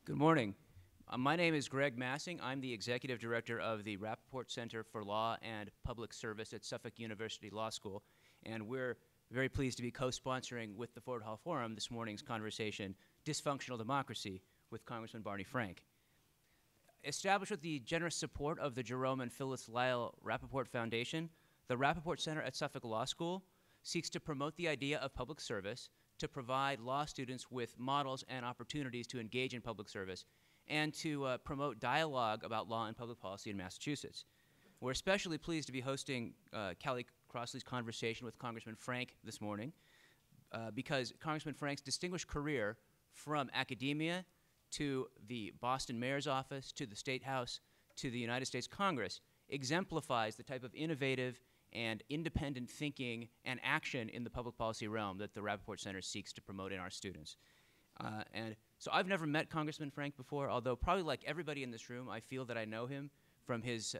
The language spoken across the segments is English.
Good morning. My name is Greg Massing. I'm the Executive Director of the Rappaport Center for Law and Public Service at Suffolk University Law School, and we're very pleased to be co-sponsoring with the Ford Hall Forum this morning's conversation, Dysfunctional Democracy, with Congressman Barney Frank. Established with the generous support of the Jerome and Phyllis Lyle Rappaport Foundation, the Rappaport Center at Suffolk Law School seeks to promote the idea of public service, to provide law students with models and opportunities to engage in public service, and to promote dialogue about law and public policy in Massachusetts. We're especially pleased to be hosting Callie Crossley's conversation with Congressman Frank this morning because Congressman Frank's distinguished career from academia to the Boston Mayor's office, to the State House, to the United States Congress exemplifies the type of innovative and independent thinking and action in the public policy realm that the Rappaport Center seeks to promote in our students. And so I've never met Congressman Frank before, although probably like everybody in this room, I feel that I know him from his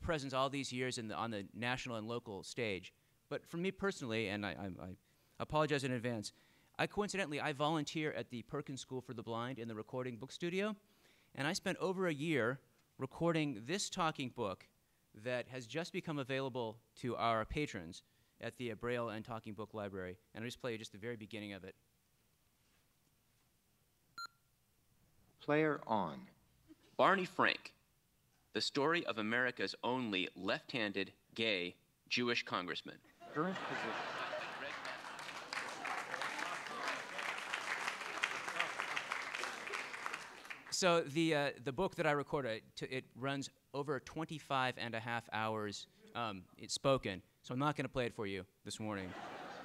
presence all these years on the national and local stage. But for me personally, and I apologize in advance, I volunteer at the Perkins School for the Blind in the recording book studio, and I spent over a year recording this talking book that has just become available to our patrons at the Braille and Talking Book Library. And I'll just play you just the very beginning of it. Player on. Barney Frank, the story of America's only left-handed, gay, Jewish congressman. Current position. So the book that I recorded, it runs over 25 and a half hours. It's spoken, so I'm not going to play it for you this morning.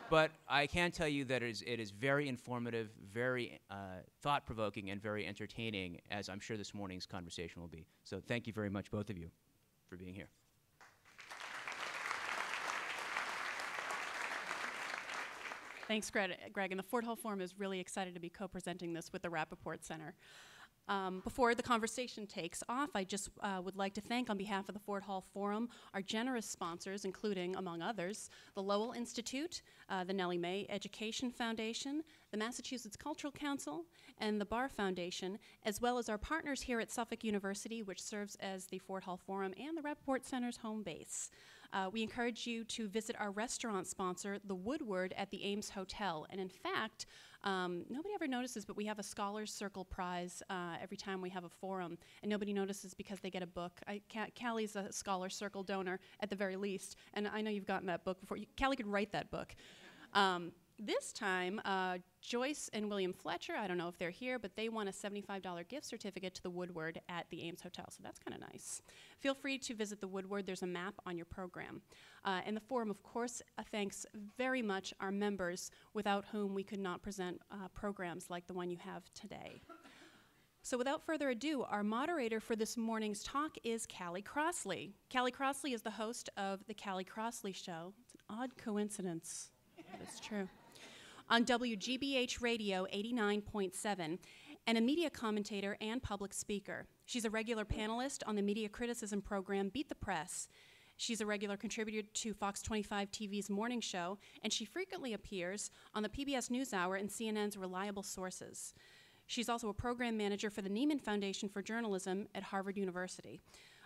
But I can tell you that it is very informative, very thought-provoking, and very entertaining, as I'm sure this morning's conversation will be. So thank you very much, both of you, for being here. Thanks, Greg. And the Ford Hall Forum is really excited to be co-presenting this with the Rappaport Center. Before the conversation takes off, I just would like to thank, on behalf of the Ford Hall Forum, our generous sponsors, including, among others, the Lowell Institute, the Nellie Mae Education Foundation, the Massachusetts Cultural Council, and the Barr Foundation, as well as our partners here at Suffolk University, which serves as the Ford Hall Forum and the Rappaport Center's home base. We encourage you to visit our restaurant sponsor, The Woodward, at the Ames Hotel. And in fact, nobody ever notices, but we have a Scholars Circle prize every time we have a forum, and nobody notices because they get a book. Callie's a Scholars Circle donor at the very least, and I know you've gotten that book before. Callie could write that book. This time, Joyce and William Fletcher, I don't know if they're here, but they won a $75 gift certificate to the Woodward at the Ames Hotel, so that's kind of nice. Feel free to visit the Woodward. There's a map on your program. And the forum, of course, thanks very much our members, without whom we could not present programs like the one you have today. So without further ado, our moderator for this morning's talk is Callie Crossley. Callie Crossley is the host of the Callie Crossley Show. It's an odd coincidence, but it's true. On WGBH Radio 89.7, and a media commentator and public speaker. She's a regular panelist on the media criticism program Beat the Press. She's a regular contributor to Fox 25 TV's Morning Show, and she frequently appears on the PBS NewsHour and CNN's Reliable Sources. She's also a program manager for the Nieman Foundation for Journalism at Harvard University.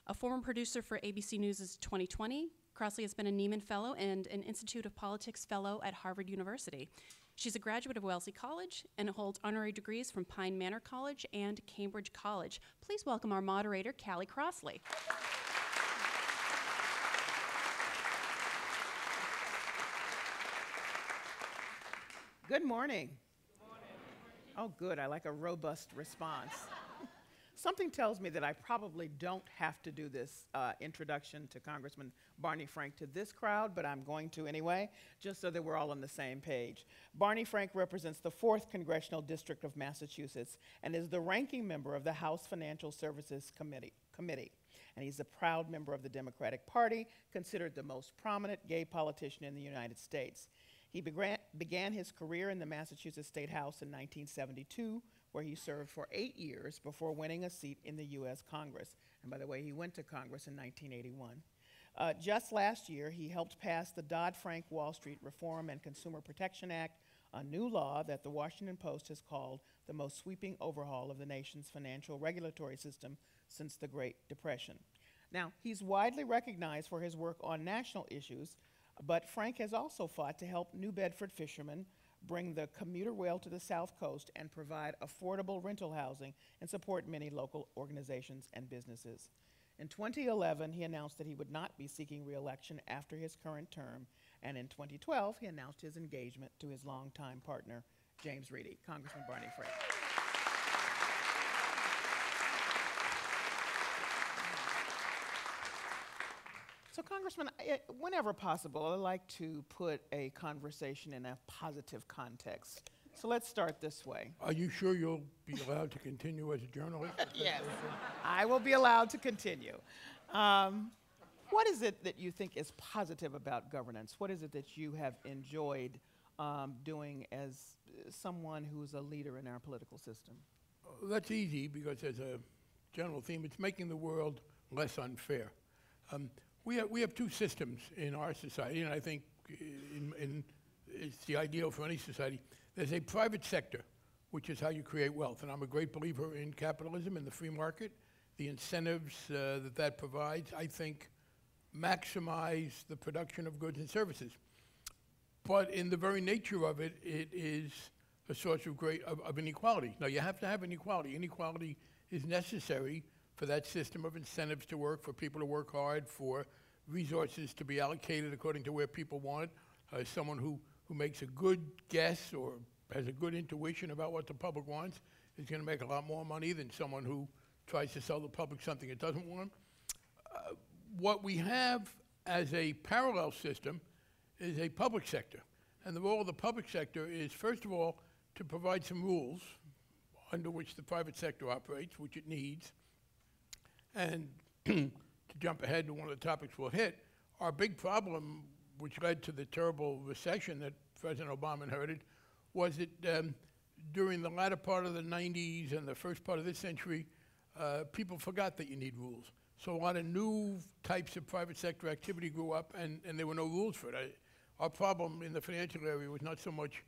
A former producer for ABC News' 2020, Crossley has been a Nieman Fellow and an Institute of Politics Fellow at Harvard University. She's a graduate of Wellesley College and holds honorary degrees from Pine Manor College and Cambridge College. Please welcome our moderator, Callie Crossley. Good morning. Oh, good. I like a robust response. Something tells me that I probably don't have to do this introduction to Congressman Barney Frank to this crowd, but I'm going to anyway, just so that we're all on the same page. Barney Frank represents the 4th Congressional District of Massachusetts and is the ranking member of the House Financial Services Committee. And he's a proud member of the Democratic Party, considered the most prominent gay politician in the United States. He began his career in the Massachusetts State House in 1972, where he served for 8 years before winning a seat in the U.S. Congress. And by the way, he went to Congress in 1981. Just last year, he helped pass the Dodd-Frank Wall Street Reform and Consumer Protection Act, a new law that the Washington Post has called the most sweeping overhaul of the nation's financial regulatory system since the Great Depression. Now, he's widely recognized for his work on national issues, but Frank has also fought to help New Bedford fishermen bring the commuter rail to the South Coast and provide affordable rental housing and support many local organizations and businesses. In 2011, he announced that he would not be seeking re-election after his current term, and in 2012, he announced his engagement to his longtime partner, James Reedy. Congressman Barney Frank. So, Congressman, whenever possible, I like to put a conversation in a positive context. So let's start this way. Are you sure you'll be allowed to continue as a journalist? Yes, I will be allowed to continue. What is it that you think is positive about governance? What is it that you have enjoyed doing as someone who's a leader in our political system? That's easy because as a general theme, it's making the world less unfair. We have two systems in our society, and I think it's the ideal for any society. There's a private sector, which is how you create wealth, and I'm a great believer in capitalism and the free market. The incentives that provides, I think, maximize the production of goods and services. But in the very nature of it, it is a source of inequality. Now, you have to have inequality. Inequality is necessary for that system of incentives to work, for people to work hard, for resources to be allocated according to where people want. Someone who makes a good guess or has a good intuition about what the public wants is going to make a lot more money than someone who tries to sell the public something it doesn't want. What we have as a parallel system is a public sector. And the role of the public sector is, first of all, to provide some rules under which the private sector operates, which it needs. And to jump ahead to one of the topics we'll hit, our big problem, which led to the terrible recession that President Obama inherited, was that during the latter part of the 90s and the first part of this century, people forgot that you need rules. So a lot of new types of private sector activity grew up, and there were no rules for it. Our problem in the financial area was not so much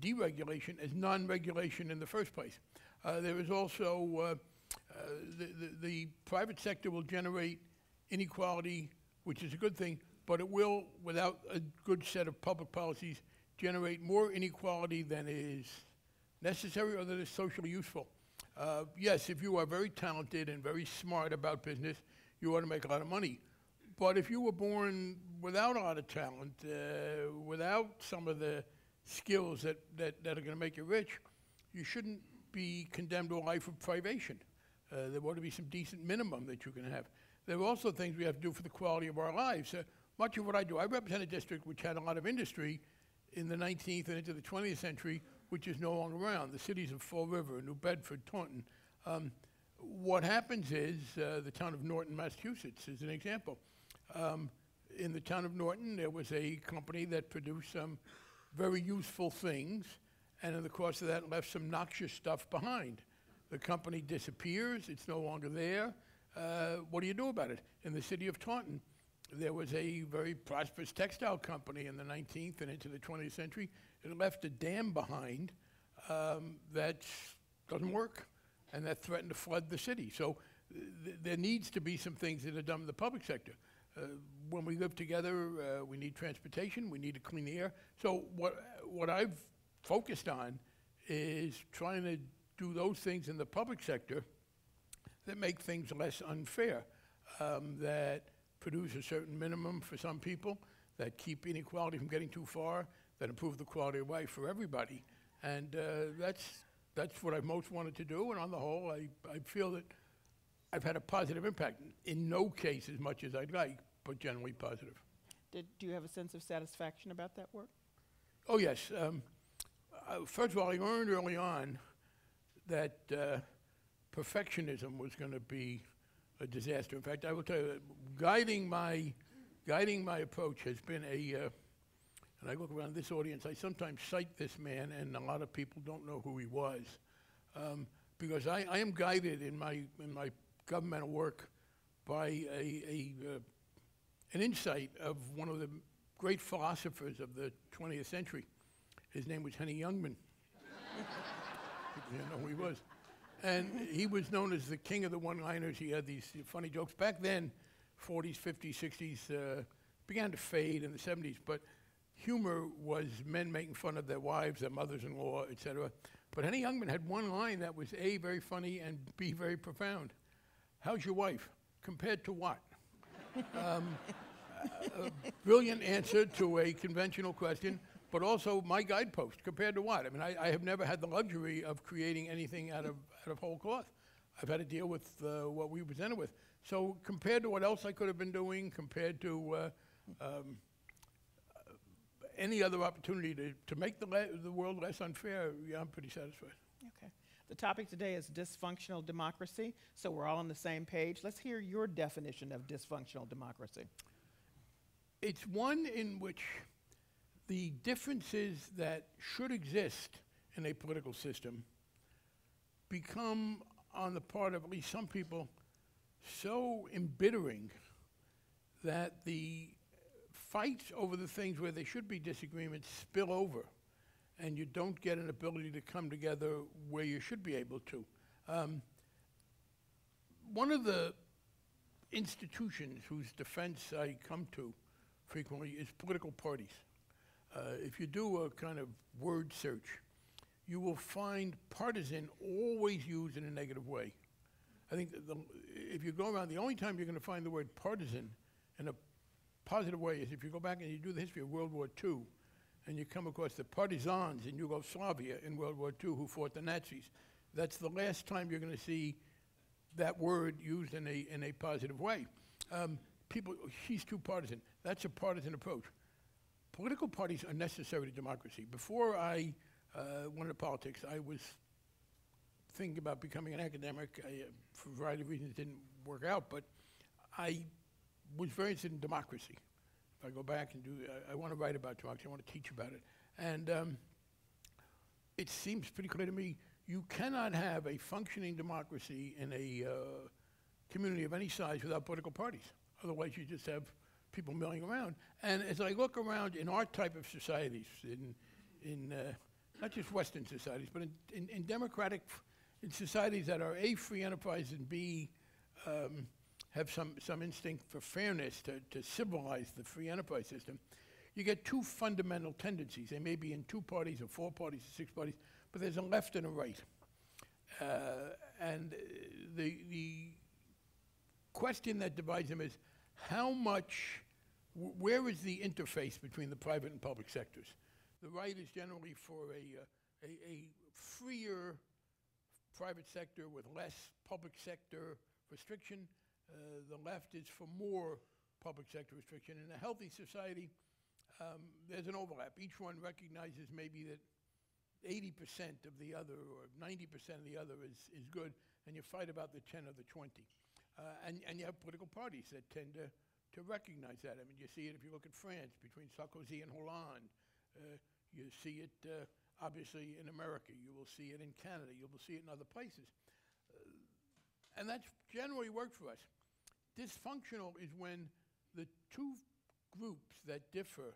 deregulation as non-regulation in the first place. There is also the private sector will generate inequality, which is a good thing, but it will, without a good set of public policies, generate more inequality than is necessary or that is socially useful. Yes, if you are very talented and very smart about business, you ought to make a lot of money. But if you were born without a lot of talent, without some of the skills that are going to make you rich, you shouldn't be condemned to a life of privation. There ought to be some decent minimum that you can have. There are also things we have to do for the quality of our lives. Much of what I do, I represent a district which had a lot of industry in the 19th and into the 20th century, which is no longer around. The cities of Fall River, New Bedford, Taunton. What happens is the town of Norton, Massachusetts, is an example. In the town of Norton, there was a company that produced some very useful things, and in the course of that left some noxious stuff behind. The company disappears, it's no longer there. What do you do about it? In the city of Taunton, there was a very prosperous textile company in the 19th and into the 20th century. It left a dam behind that doesn't work, and that threatened to flood the city. So there needs to be some things that are done in the public sector. When we live together, we need transportation, we need to clean the air. So what I've focused on is trying to do those things in the public sector that make things less unfair, that produce a certain minimum for some people, that keep inequality from getting too far, that improve the quality of life for everybody. And that's what I've most wanted to do, and on the whole, I feel that I've had a positive impact. In no case as much as I'd like, but generally positive. Do you have a sense of satisfaction about that work? Oh, yes. First of all, I learned early on that perfectionism was going to be a disaster. In fact, I will tell you that guiding my approach has been and I look around this audience, I sometimes cite this man, and a lot of people don't know who he was, because I am guided in my governmental work by an insight of one of the great philosophers of the 20th century. His name was Henny Youngman. You know, he was. And he was known as the king of the one-liners. He had these funny jokes. Back then, 40s, 50s, 60s, began to fade in the 70s, but humor was men making fun of their wives, their mothers-in-law, etc. But Henny Youngman had one line that was A, very funny, and B, very profound. How's your wife? Compared to what? A brilliant answer to a conventional question, but also my guidepost. Compared to what? I mean, I have never had the luxury of creating anything out of whole cloth. I've had to deal with what we presented with. So compared to what else I could have been doing, compared to any other opportunity to make the world less unfair, yeah, I'm pretty satisfied. Okay. The topic today is dysfunctional democracy, so we're all on the same page. Let's hear your definition of dysfunctional democracy. It's one in which the differences that should exist in a political system become, on the part of at least some people, so embittering that the fights over the things where there should be disagreements spill over, and you don't get an ability to come together where you should be able to. One of the institutions whose defense I come to frequently is political parties. If you do a kind of word search, you will find partisan always used in a negative way. I think if you go around, the only time you're going to find the word partisan in a positive way is if you go back and you do the history of World War II, and you come across the partisans in Yugoslavia in World War II who fought the Nazis. That's the last time you're going to see that word used in a positive way. People, he's too partisan. That's a partisan approach. Political parties are necessary to democracy. Before I went into politics, I was thinking about becoming an academic. For a variety of reasons, it didn't work out, but I was very interested in democracy. If I go back and I want to write about democracy, I want to teach about it. And it seems pretty clear to me, you cannot have a functioning democracy in a community of any size without political parties. Otherwise, you just have people milling around. And as I look around in our type of societies, in not just Western societies, but in democratic, in societies that are A, free enterprise, and B, have some instinct for fairness to civilize the free enterprise system, you get two fundamental tendencies. They may be in 2 parties or 4 parties or 6 parties, but there's a left and a right. And the question that divides them is how much, where is the interface between the private and public sectors? The right is generally for a freer private sector with less public sector restriction. The left is for more public sector restriction. In a healthy society, there's an overlap. Each one recognizes maybe that 80% of the other or 90% of the other is good, and you fight about the 10 or the 20. And you have political parties that tend to recognize that. I mean, you see it if you look at France, between Sarkozy and Hollande. You see it, obviously, in America. You will see it in Canada. You will see it in other places. And that's generally worked for us. Dysfunctional is when the two groups that differ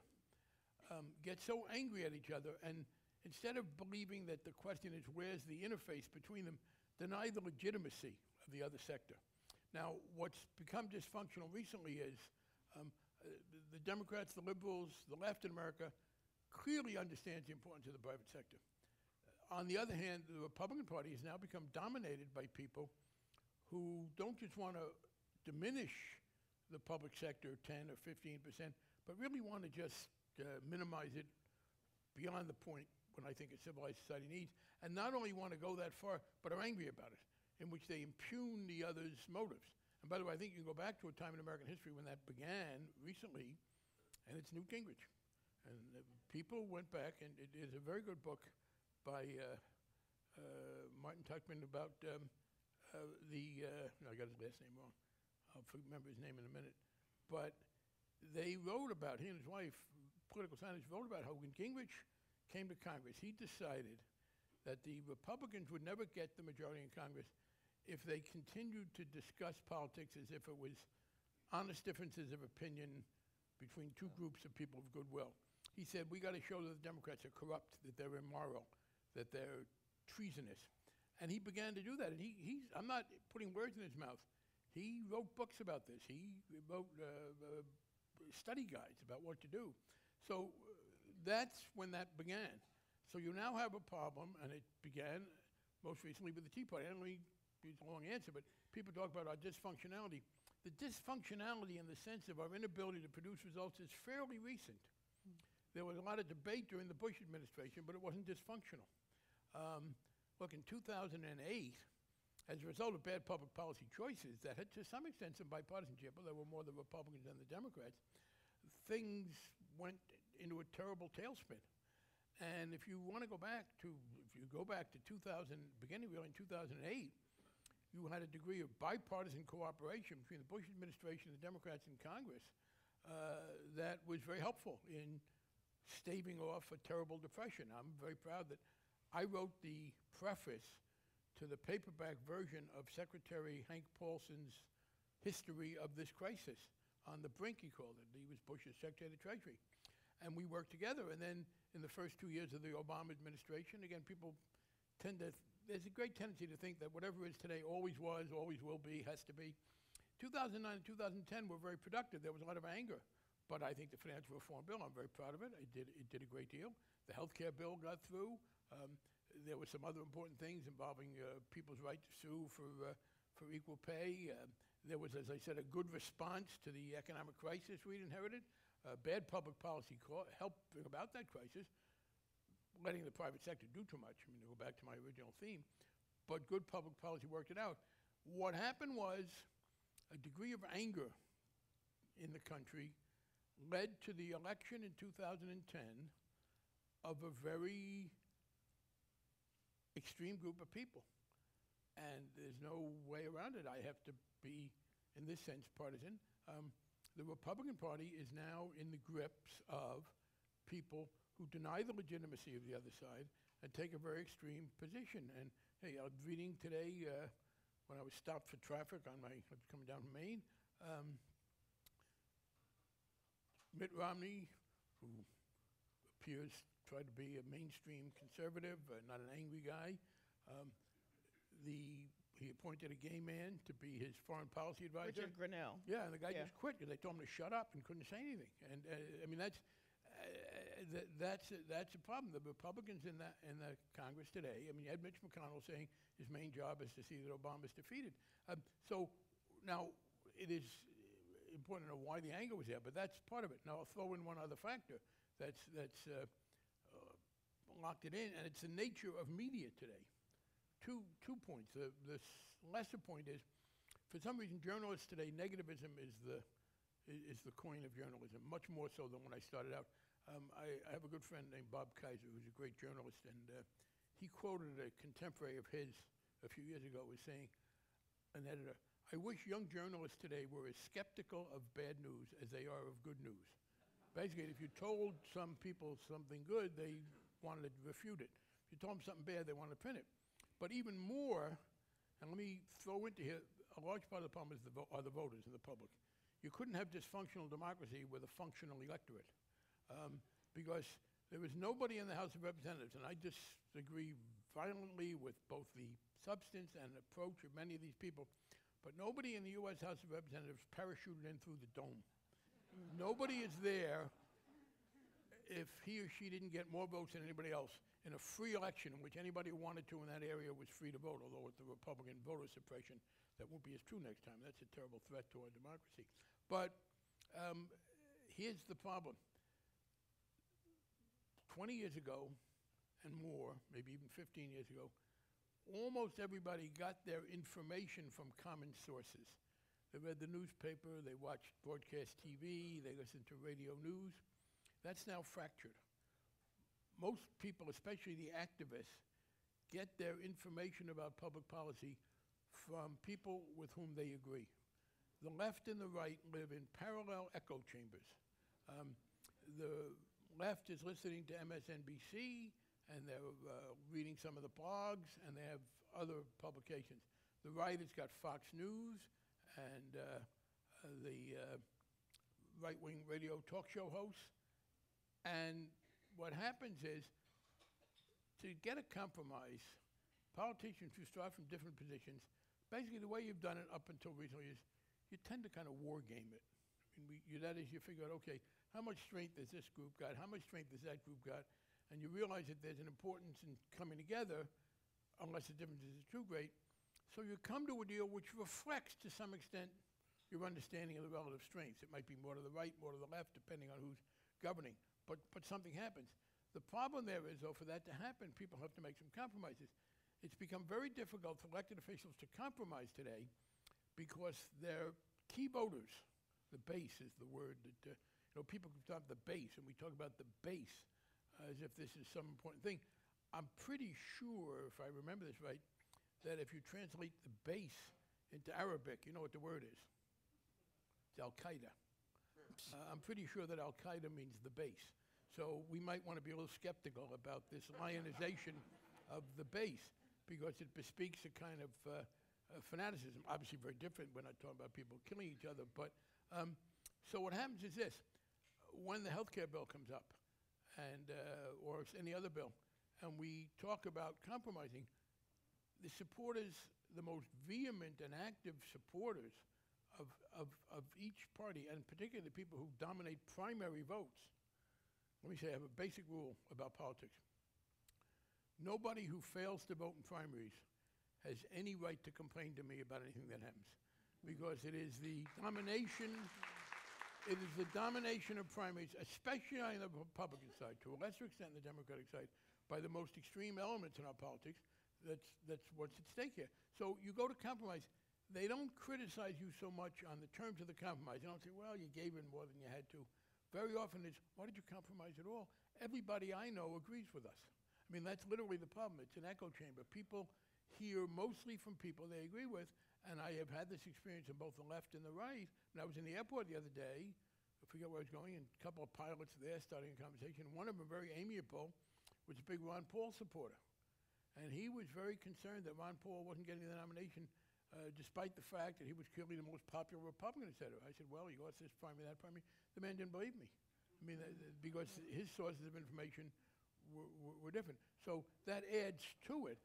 get so angry at each other, and instead of believing that the question is where's the interface between them, deny the legitimacy of the other sector. Now, what's become dysfunctional recently is the Democrats, the liberals, the left in America clearly understands the importance of the private sector. On the other hand, the Republican Party has now become dominated by people who don't just want to diminish the public sector 10 or 15%, but really want to just minimize it beyond the point when I think a civilized society needs, and not only want to go that far, but are angry about it, in which they impugn the other's motives. And by the way, I think you can go back to a time in American history when that began recently, and it's Newt Gingrich. And people went back, and it is a very good book by Martin Tuchman about I got his last name wrong. I'll remember his name in a minute. But they wrote about, he and his wife, political scientists, wrote about how when Gingrich came to Congress, he decided that the Republicans would never get the majority in Congress if they continued to discuss politics as if it was honest differences of opinion between 2 groups of people of goodwill. He said, we got to show that the Democrats are corrupt, that they're immoral, that they're treasonous. And he began to do that. And I'm not putting words in his mouth. He wrote books about this. He wrote study guides about what to do. So that's when that began. So you now have a problem, and it began most recently with the Tea Party. I don't really use a long answer, but people talk about our dysfunctionality. The dysfunctionality in the sense of our inability to produce results is fairly recent. There was a lot of debate during the Bush administration, but it wasn't dysfunctional. Look, in 2008, as a result of bad public policy choices that had to some extent some bipartisanship, but there were more the Republicans than the Democrats, things went into a terrible tailspin. And if you want to go back to, 2000, beginning really in 2008, you had a degree of bipartisan cooperation between the Bush administration and the Democrats in Congress that was very helpful in staving off a terrible depression. I'm very proud that I wrote the preface to the paperback version of Secretary Hank Paulson's history of this crisis. On the brink, he called it. He was Bush's Secretary of the Treasury. And we worked together. And then in the first 2 years of the Obama administration, again, people tend to, there's a great tendency to think that whatever is today always was, always will be, has to be. 2009 and 2010 were very productive. There was a lot of anger. But I think the financial reform bill, I'm very proud of it. It did a great deal. The health care bill got through. There were some other important things involving people's right to sue for equal pay. There was, as I said, a good response to the economic crisis we'd inherited. Bad public policy helped bring about that crisis, letting the private sector do too much. I mean, to go back to my original theme. But good public policy worked it out. What happened was a degree of anger in the country led to the election in 2010 of a very extreme group of people. And there's no way around it. I have to be, in this sense, partisan. The Republican Party is now in the grips of people who deny the legitimacy of the other side and take a very extreme position. And hey, I was reading today when I was stopped for traffic on my, coming down from Maine, Mitt Romney, who appears tried to be a mainstream conservative, not an angry guy. He appointed a gay man to be his foreign policy advisor. Richard Grinnell. Yeah, and the guy just quit because they told him to shut up and couldn't say anything. And I mean, that's a problem. The Republicans in the Congress today. I mean, you had Mitch McConnell saying his main job is to see that Obama's defeated. So now it is important to know why the anger was there, but that's part of it. Now I'll throw in one other factor that's locked it in, and it's the nature of media today. Two points. The lesser point is, for some reason, journalists today, negativism is the coin of journalism, much more so than when I started out. I have a good friend named Bob Kaiser, who's a great journalist, and he quoted a contemporary of his a few years ago as saying, an editor, "I wish young journalists today were as skeptical of bad news as they are of good news." Basically, if you told some people something good, they wanted to refute it. If you told them something bad, they wanted to print it. But even more, and let me throw into here, a large part of the problem is are the voters and the public. You couldn't have dysfunctional democracy with a functional electorate, because there was nobody in the House of Representatives, and I disagree violently with both the substance and approach of many of these people, but nobody in the U.S. House of Representatives parachuted in through the dome. Nobody is there if he or she didn't get more votes than anybody else in a free election in which anybody who wanted to in that area was free to vote, although with the Republican voter suppression, that won't be as true next time. That's a terrible threat to our democracy. But here's the problem. 20 years ago and more, maybe even 15 years ago, almost everybody got their information from common sources. They read the newspaper, they watched broadcast TV, they listened to radio news. That's now fractured. Most people, especially the activists, get their information about public policy from people with whom they agree. The left and the right live in parallel echo chambers. The left is listening to MSNBC, and they're reading some of the blogs, and they have other publications. The right has got Fox News and the right-wing radio talk show hosts. And what happens is, to get a compromise, politicians who start from different positions, basically the way you've done it up until recently is you tend to kind of war game it. I mean, that is, you figure out, okay, how much strength has this group got? How much strength has that group got? And you realize that there's an importance in coming together, unless the differences are too great. So you come to a deal which reflects, to some extent, your understanding of the relative strengths. It might be more to the right, more to the left, depending on who's governing. But something happens. The problem there is, though, for that to happen, people have to make some compromises. It's become very difficult for elected officials to compromise today because their key voters, the base is the word that, people talk about the base, and we talk about the base as if this is some important thing. I'm pretty sure, if I remember this right, that if you translate the base into Arabic, you know what the word is? It's Al-Qaeda. I'm pretty sure that Al-Qaeda means the base. So we might want to be a little skeptical about this lionization of the base because it bespeaks a kind of fanaticism. Obviously very different. We're not talking about people killing each other. But so what happens is this. When the health care bill comes up, and or any other bill, and we talk about compromising, the supporters, the most vehement and active supporters of each party, and particularly the people who dominate primary votes. Let me say, I have a basic rule about politics. Nobody who fails to vote in primaries has any right to complain to me about anything that happens, because it is the domination. It is the domination of primaries, especially on the Republican side, to a lesser extent the Democratic side, by the most extreme elements in our politics. That's what's at stake here. So you go to compromise. They don't criticize you so much on the terms of the compromise. They don't say, well, you gave in more than you had to. Very often it's, why did you compromise at all? Everybody I know agrees with us. I mean, that's literally the problem. It's an echo chamber. People hear mostly from people they agree with, and I have had this experience on both the left and the right. When I was in the airport the other day, I forget where I was going, and a couple of pilots there starting a conversation. One of them, very amiable, was a big Ron Paul supporter. And he was very concerned that Ron Paul wasn't getting the nomination, despite the fact that he was clearly the most popular Republican, etc. I said, well, you lost this primary, that primary. The man didn't believe me. I mean, because his sources of information were different. So that adds to it.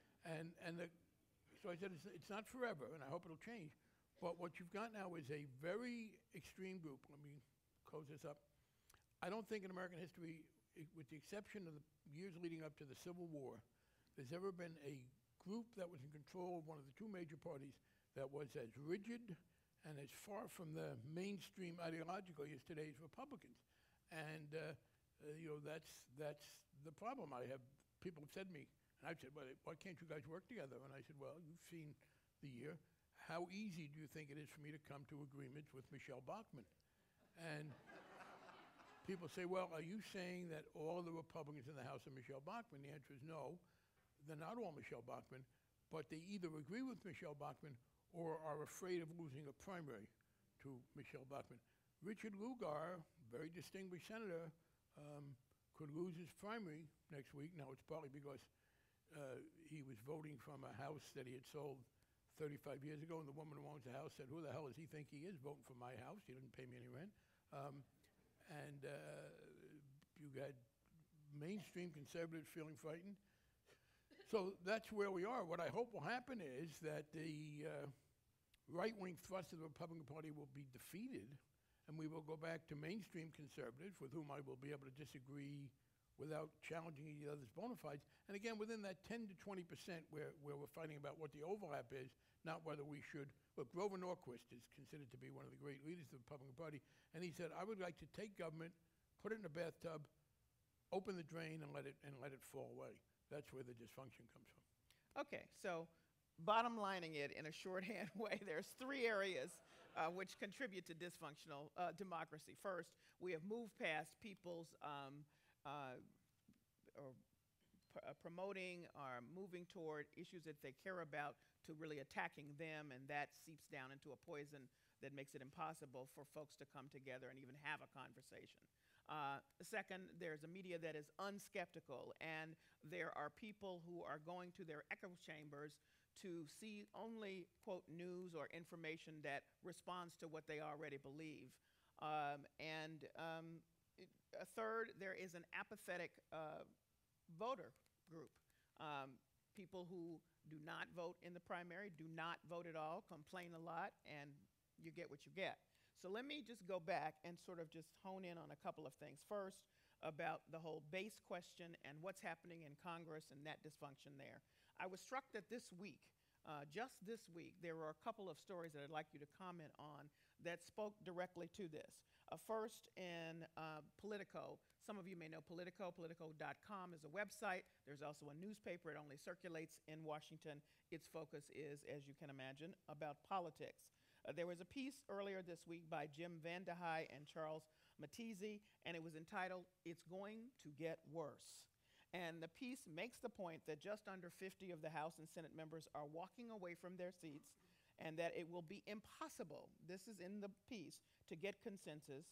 So I said, it's not forever, and I hope it'll change. But what you've got now is a very extreme group. Let me close this up. I don't think in American history, with the exception of the years leading up to the Civil War, there's ever been a group that was in control of one of the two major parties that was as rigid and as far from the mainstream ideologically as today's Republicans. And that's the problem. People have said to me, and I've said, well, why can't you guys work together? And I said, well, you've seen the year. How easy do you think it is for me to come to agreements with Michelle Bachmann? And people say, well, are you saying that all the Republicans in the House are Michelle Bachmann? The answer is no. They're not all Michelle Bachmann, but they either agree with Michelle Bachmann or are afraid of losing a primary to Michelle Bachmann. Richard Lugar, very distinguished senator, could lose his primary next week. Now, it's partly because he was voting from a house that he had sold 35 years ago, and the woman who owns the house said, who the hell does he think he is voting for my house? He didn't pay me any rent. You got mainstream conservatives feeling frightened. So that's where we are. What I hope will happen is that the right-wing thrust of the Republican Party will be defeated, and we will go back to mainstream conservatives with whom I will be able to disagree without challenging each other's bona fides. And again, within that 10 to 20% where we're fighting about what the overlap is, not whether we should. Look, Grover Norquist is considered to be one of the great leaders of the Republican Party, and he said, I would like to take government, put it in a bathtub, open the drain, and let it fall away. That's where the dysfunction comes from. Okay, so bottom lining it in a shorthand way, there's three areas which contribute to dysfunctional democracy. First, we have moved past people's promoting or moving toward issues that they care about to really attacking them, and that seeps down into a poison that makes it impossible for folks to come together and even have a conversation. Second, there's a media that is unskeptical, and there are people who are going to their echo chambers to see only, quote, news or information that responds to what they already believe. A third, there is an apathetic voter group, people who Do not vote in the primary. Do not vote at all. Complain a lot, and you get what you get. So let me just go back and sort of just hone in on a couple of things. First, about the whole base question and what's happening in Congress and that dysfunction there. I was struck that this week, just this week, there were a couple of stories that I'd like you to comment on that spoke directly to this. First, in Politico, some of you may know Politico. Politico.com is a website. There's also a newspaper. It only circulates in Washington. Its focus is, as you can imagine, about politics. There was a piece earlier this week by Jim Vandehei and Charles Matizzi, and it was entitled, "It's Going to Get Worse." And the piece makes the point that just under 50 of the House and Senate members are walking away from their seats, and that it will be impossible, this is in the piece, to get consensus,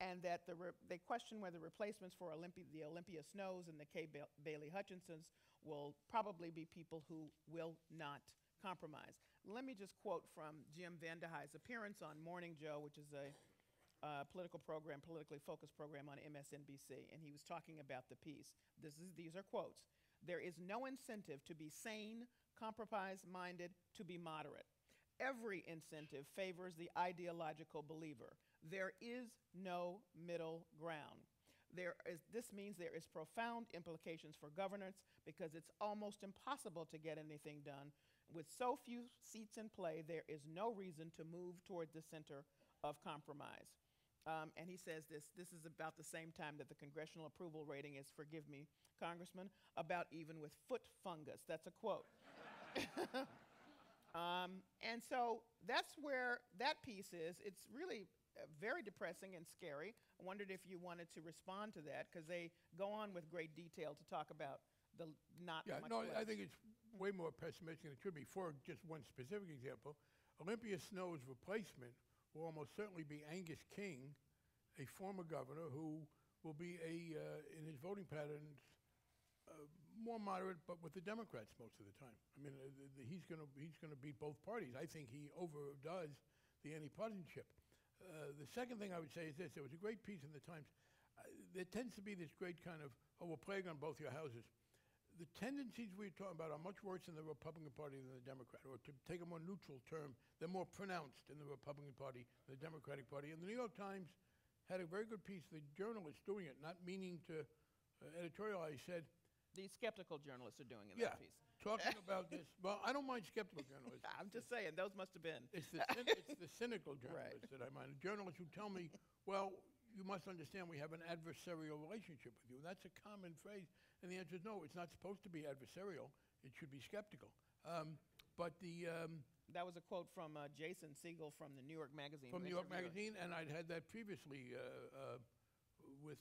and that they question whether replacements for the Olympia Snows and the Kay Bailey Hutchinsons will probably be people who will not compromise. Let me just quote from Jim Vandehei's appearance on Morning Joe, which is a political program, politically focused program on MSNBC, and he was talking about the piece. These are quotes. "There is no incentive to be sane, compromise-minded, to be moderate. Every incentive favors the ideological believer. There is no middle ground. This means there is profound implications for governance because it's almost impossible to get anything done. With so few seats in play, there is no reason to move toward the center of compromise." And he says this is about the same time that the congressional approval rating is, forgive me, Congressman, about even with foot fungus. That's a quote. And so that's where that piece is. It's really very depressing and scary. I wondered if you wanted to respond to that, because they go on with great detail to talk about the not much less. I think it's way more pessimistic than it should be. For just one specific example, Olympia Snow's replacement will almost certainly be Angus King, a former governor who will be in his voting patterns, more moderate, but with the Democrats most of the time. I mean, he's going to beat both parties. I think he overdoes the anti-partisanship. The second thing I would say is this: there was a great piece in the Times. There tends to be this great kind of, we're plague on both your houses. The tendencies we're talking about are much worse in the Republican Party than the Democrat, or to take a more neutral term, they're more pronounced in the Republican Party than the Democratic Party. And the New York Times had a very good piece, the journalist doing it, not meaning to editorialize, said, The skeptical journalists are doing in that piece. Talking about this. Well, I don't mind skeptical journalists. I'm just saying, those must have been. It's the cynical journalists that I mind. Journalists who tell me, well, you must understand we have an adversarial relationship with you. And that's a common phrase. And the answer is no, it's not supposed to be adversarial. It should be skeptical. That was a quote from Jason Siegel from the New York Magazine. From New York Magazine, and I'd had that previously with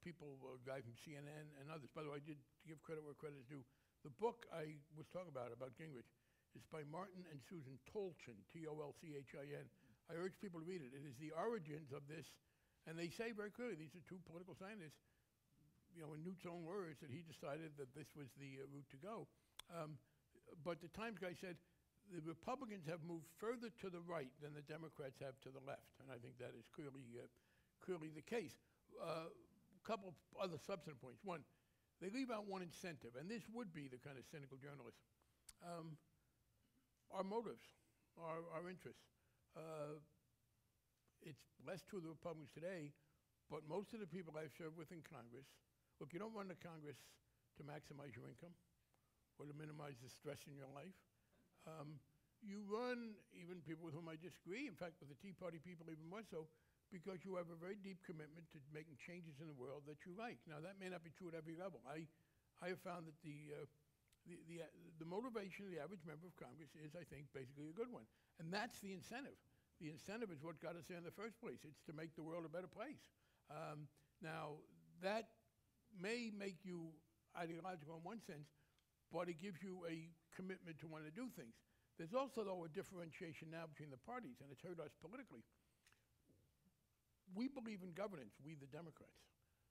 people, a guy from CNN and others. By the way, I did give credit where credit is due. The book I was talking about Gingrich, is by Martin and Susan Tolchin, Tolchin. I urge people to read it. It is the origins of this, and they say very clearly, these are two political scientists, in Newt's own words, that he decided that this was the route to go. But the Times guy said, the Republicans have moved further to the right than the Democrats have to the left, and I think that is clearly the case. A couple of other substantive points. One, they leave out one incentive, and this would be the kind of cynical journalism. Our motives, our interests. It's less true of the Republicans today, but most of the people I've served with in Congress, look, you don't run the Congress to maximize your income or to minimize the stress in your life. You run, even people with whom I disagree, in fact, with the Tea Party people even more so, because you have a very deep commitment to making changes in the world that you like. Now, that may not be true at every level. I have found that the motivation of the average member of Congress is, I think, basically a good one. And that's the incentive. The incentive is what got us there in the first place. It's to make the world a better place. Now, that may make you ideological in one sense, but it gives you a commitment to want to do things. There's also, though, a differentiation now between the parties, and it's hurt us politically. We believe in governance, we the Democrats.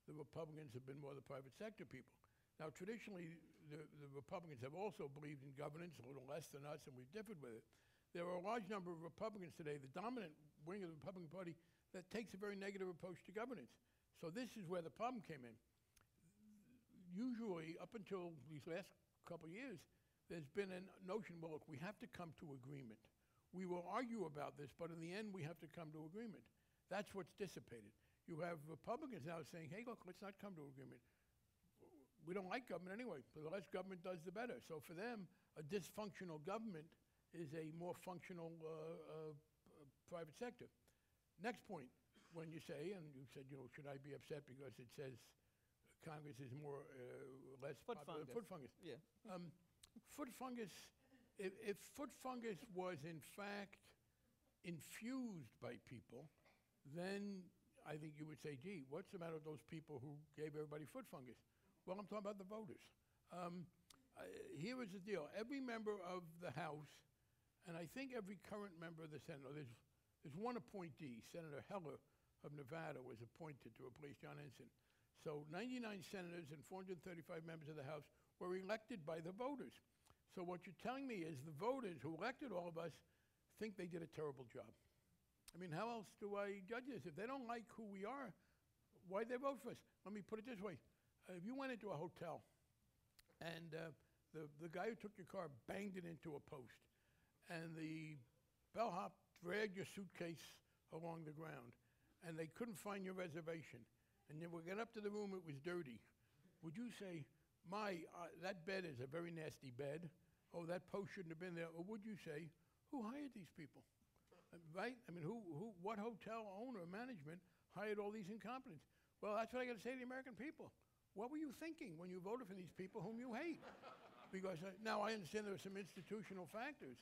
The Republicans have been more the private sector people. Now, traditionally, the Republicans have also believed in governance, a little less than us, and we've differed with it. There are a large number of Republicans today, the dominant wing of the Republican Party, that takes a very negative approach to governance. So this is where the problem came in. Usually, up until these last couple of years, there's been a notion, well, look, we have to come to agreement. We will argue about this, but in the end, we have to come to agreement. That's what's dissipated. You have Republicans now saying, hey, look, let's not come to agreement. We don't like government anyway. The less government does, the better. So for them, a dysfunctional government is a more functional private sector. Next point, when you say, and you said, should I be upset because it says Congress is less popular? Foot fungus. Yeah. Foot fungus, if foot fungus was in fact infused by people, then I think you would say, gee, what's the matter with those people who gave everybody foot fungus? Well, I'm talking about the voters. Here is the deal. Every member of the House, and I think every current member of the Senate, there's one appointee, Senator Heller of Nevada was appointed to replace John Ensign. So 99 senators and 435 members of the House were elected by the voters. So what you're telling me is the voters who elected all of us think they did a terrible job. I mean, how else do I judge this? If they don't like who we are, why'd they vote for us? Let me put it this way. If you went into a hotel and the guy who took your car banged it into a post and the bellhop dragged your suitcase along the ground and they couldn't find your reservation and they would get up to the room, it was dirty, would you say, that bed is a very nasty bed, oh, that post shouldn't have been there, or would you say, who hired these people? Right? I mean, what hotel owner or management hired all these incompetents? Well, that's what I got to say to the American people. What were you thinking when you voted for these people whom you hate? Because now I understand there are some institutional factors.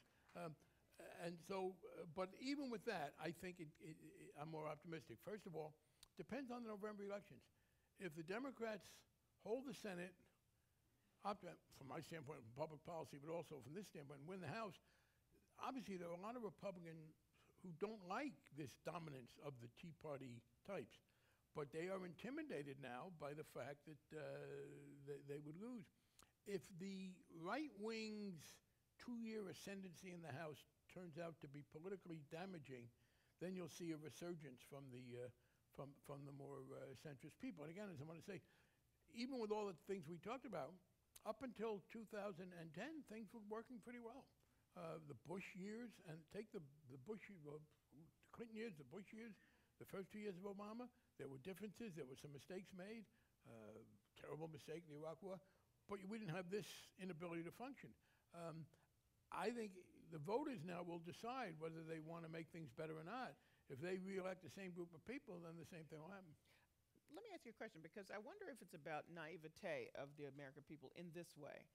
And so, but even with that, I think I'm more optimistic. First of all, depends on the November elections. If the Democrats hold the Senate, from my standpoint, from public policy, but also from this standpoint, and win the House, obviously there are a lot of Republicans who don't like this dominance of the Tea Party types. But they are intimidated now by the fact that they would lose. If the right wing's 2-year ascendancy in the House turns out to be politically damaging, then you'll see a resurgence from the more centrist people. And again, as I want to say, even with all the things we talked about, up until 2010, things were working pretty well. The Bush years, and take the Clinton years, the Bush years, the first 2 years of Obama, there were differences, there were some mistakes made, terrible mistake in the Iraq War, but we didn't have this inability to function. I think the voters now will decide whether they want to make things better or not. If they re-elect the same group of people, then the same thing will happen. Let me ask you a question, because I wonder if it's about naivete of the American people in this way.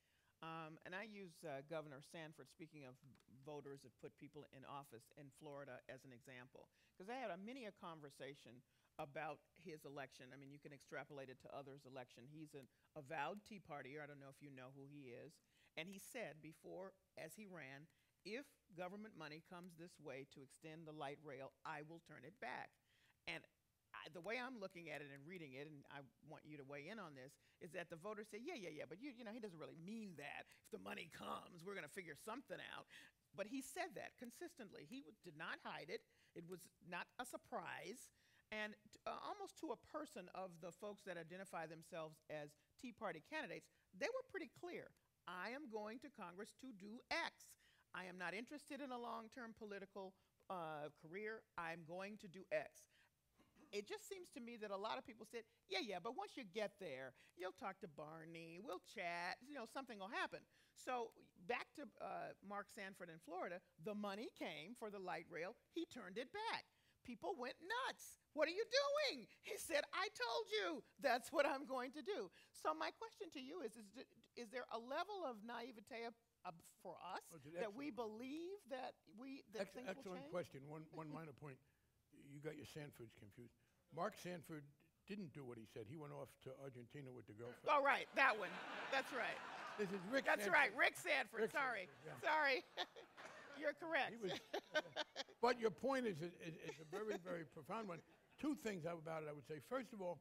And I use Governor Sanford, speaking of voters that put people in office in Florida, as an example. Because I had many a conversation about his election. I mean, you can extrapolate it to others' election. He's an avowed Tea Partier. I don't know if you know who he is. And he said before, as he ran, if government money comes this way to extend the light rail, I will turn it back. And the way I'm looking at it and reading it, and I want you to weigh in on this, is that the voters say, yeah, but you know, he doesn't really mean that. If the money comes, we're going to figure something out. But he said that consistently. He did not hide it. It was not a surprise. And almost to a person of the folks that identify themselves as Tea Party candidates, they were pretty clear. I am going to Congress to do X. I am not interested in a long-term political career. I'm going to do X. It just seems to me that a lot of people said, yeah, but once you get there, you'll talk to Barney, we'll chat, you know, something will happen. So back to Mark Sanford in Florida, the money came for the light rail. He turned it back. People went nuts. What are you doing? He said, I told you that's what I'm going to do. So my question to you is there a level of naivete for us that we believe that things will change? Excellent question. One minor point. You got your Sanfords confused. Mark Sanford didn't do what he said. He went off to Argentina with the girlfriend. Oh, right, that one. That's right. This is Rick That's Sanford. right, Rick Sanford. Rick Sorry. Sanford, yeah. Sorry. You're correct. But your point is a very, very profound one. Two things about it I would say. First of all,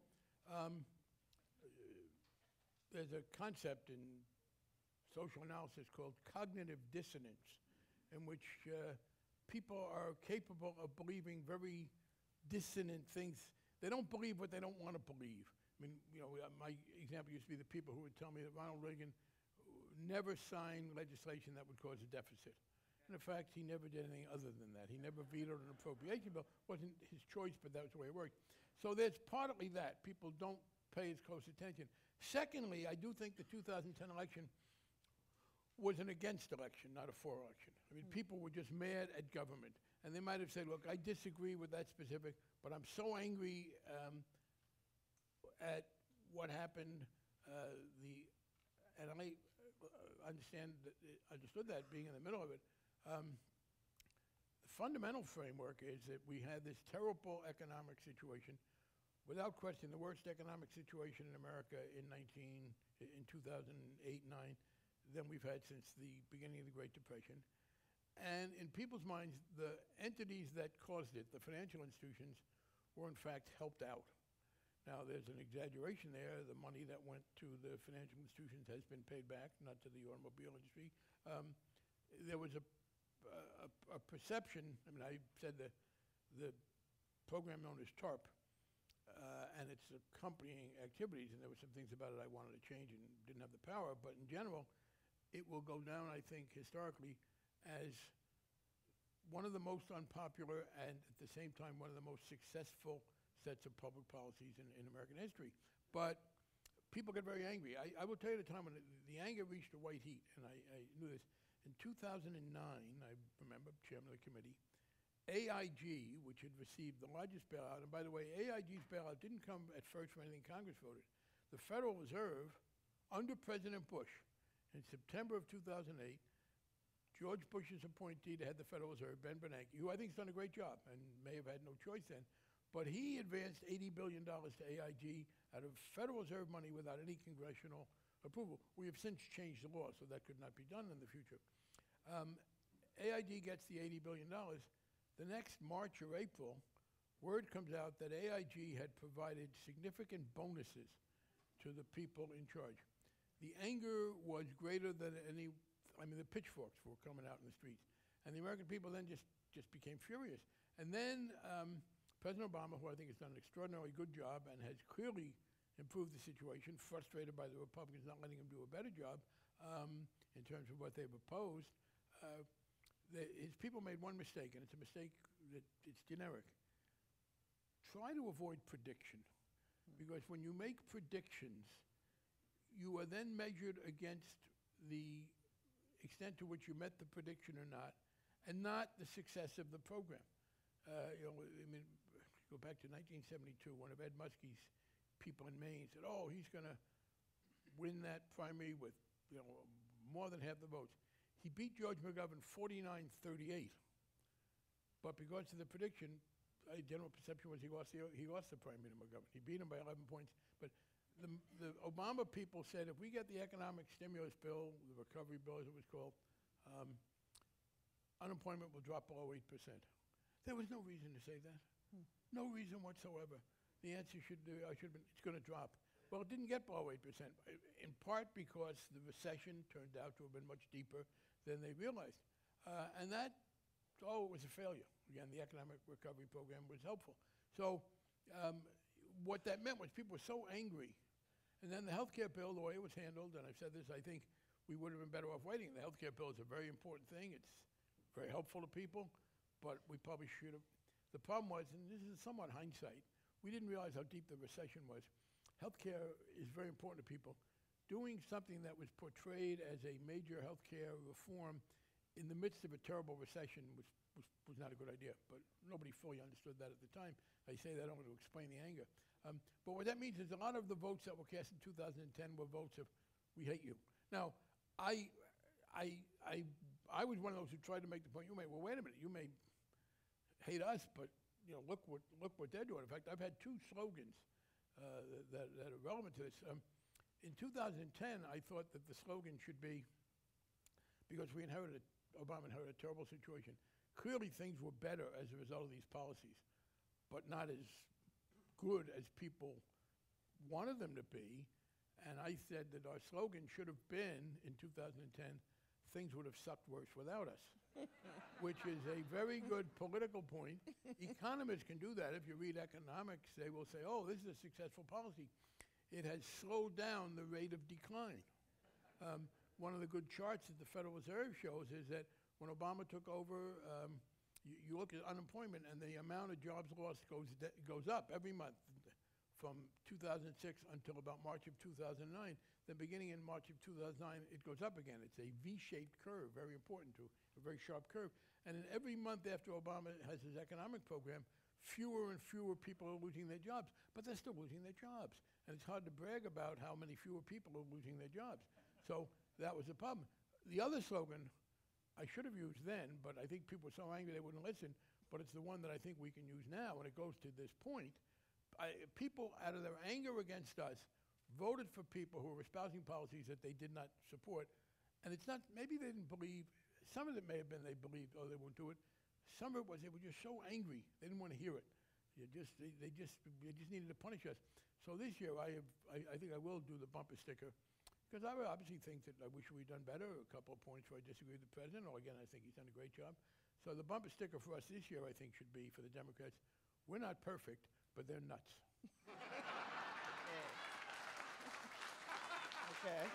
there's a concept in social analysis called cognitive dissonance, in which people are capable of believing very dissonant things. They don't believe what they don't want to believe. I mean, you know, my example used to be the people who would tell me that Ronald Reagan never sign legislation that would cause a deficit. And in fact, he never did anything other than that. He never vetoed an appropriation bill. Wasn't his choice, but that was the way it worked. So there's partly that. People don't pay as close attention. Secondly, I do think the 2010 election was an against election, not a for election. I mean, people were just mad at government. And they might have said, look, I disagree with that specific, but I'm so angry at what happened, and I understood that being in the middle of it. The fundamental framework is that we had this terrible economic situation, without question the worst economic situation in America in 2008-9 than we've had since the beginning of the Great Depression. And in people's minds, the entities that caused it, the financial institutions, were in fact helped out. Now, there's an exaggeration there. The money that went to the financial institutions has been paid back, not to the automobile industry. There was a perception, I mean, I said the program known as TARP and its accompanying activities, and there were some things about it I wanted to change and didn't have the power, but in general, it will go down, I think, historically, as one of the most unpopular and at the same time one of the most successful sets of public policies in American history. But people get very angry. I will tell you the time when the anger reached a white heat, and I knew this. In 2009, I remember, chairman of the committee, AIG, which had received the largest bailout, and by the way, AIG's bailout didn't come at first from anything Congress voted. The Federal Reserve, under President Bush, in September of 2008, George Bush's appointee to head the Federal Reserve, Ben Bernanke, who I think has done a great job and may have had no choice then, but he advanced $80 billion to AIG out of Federal Reserve money without any congressional approval. We have since changed the law, so that could not be done in the future. AIG gets the $80 billion. The next March or April, word comes out that AIG had provided significant bonuses to the people in charge. The anger was greater than any, I mean, the pitchforks were coming out in the streets. And the American people then just became furious. And then President Obama, who I think has done an extraordinarily good job and has clearly improved the situation, frustrated by the Republicans not letting him do a better job in terms of what they've opposed, his people made one mistake, and it's a mistake that it's generic. Try to avoid prediction, because when you make predictions, you are then measured against the extent to which you met the prediction or not, and not the success of the program. I mean, go back to 1972, one of Ed Muskie's people in Maine said, oh, he's going to win that primary with more than half the votes. He beat George McGovern 49-38, but because of the prediction, general perception was he lost the primary to McGovern. He beat him by 11 points, but the Obama people said if we get the economic stimulus bill, the recovery bill as it was called, unemployment will drop below 8%. There was no reason to say that. No reason whatsoever. The answer should have been, it's going to drop. Well, it didn't get below 8%, in part because the recession turned out to have been much deeper than they realized. And that, it was a failure. Again, the economic recovery program was helpful. So what that meant was people were so angry. And then the health care bill, the way it was handled, and I've said this, I think we would have been better off waiting. The health care bill is a very important thing. It's very helpful to people, but we probably should have. The problem was, and this is somewhat hindsight, we didn't realize how deep the recession was. Healthcare is very important to people. Doing something that was portrayed as a major healthcare reform in the midst of a terrible recession was not a good idea, but nobody fully understood that at the time. I say that only to explain the anger. But what that means is a lot of the votes that were cast in 2010 were votes of, we hate you. Now, I was one of those who tried to make the point you made, well, wait a minute, you may hate us, but look what they're doing. In fact, I've had two slogans that are relevant to this. In 2010, I thought that the slogan should be, because Obama inherited a terrible situation, clearly things were better as a result of these policies, but not as good as people wanted them to be. And I said that our slogan should have been, in 2010, things would have sucked worse without us, which is a very good political point. Economists can do that. If you read economics, they will say, oh, this is a successful policy. It has slowed down the rate of decline. one of the good charts that the Federal Reserve shows is that when Obama took over, you look at unemployment and the amount of jobs lost goes up every month from 2006 until about March of 2009. Then beginning in March of 2009, it goes up again. It's a V-shaped curve, very important to a very sharp curve. And in every month after Obama has his economic program, fewer and fewer people are losing their jobs, but they're still losing their jobs. And it's hard to brag about how many fewer people are losing their jobs. So that was the problem. The other slogan I should have used then, but I think people were so angry they wouldn't listen, but it's the one that I think we can use now when it goes to this point. People, out of their anger against us, voted for people who were espousing policies that they did not support. And it's not, maybe they didn't believe, some of it may have been they believed, oh, they won't do it. Some of it was they were just so angry, they didn't want to hear it. They just needed to punish us. So this year, I think I will do the bumper sticker, because I obviously think that I wish we'd done better. A couple of points where I disagree with the president, or again, I think he's done a great job. So the bumper sticker for us this year, I think, should be for the Democrats, we're not perfect, but they're nuts. Okay.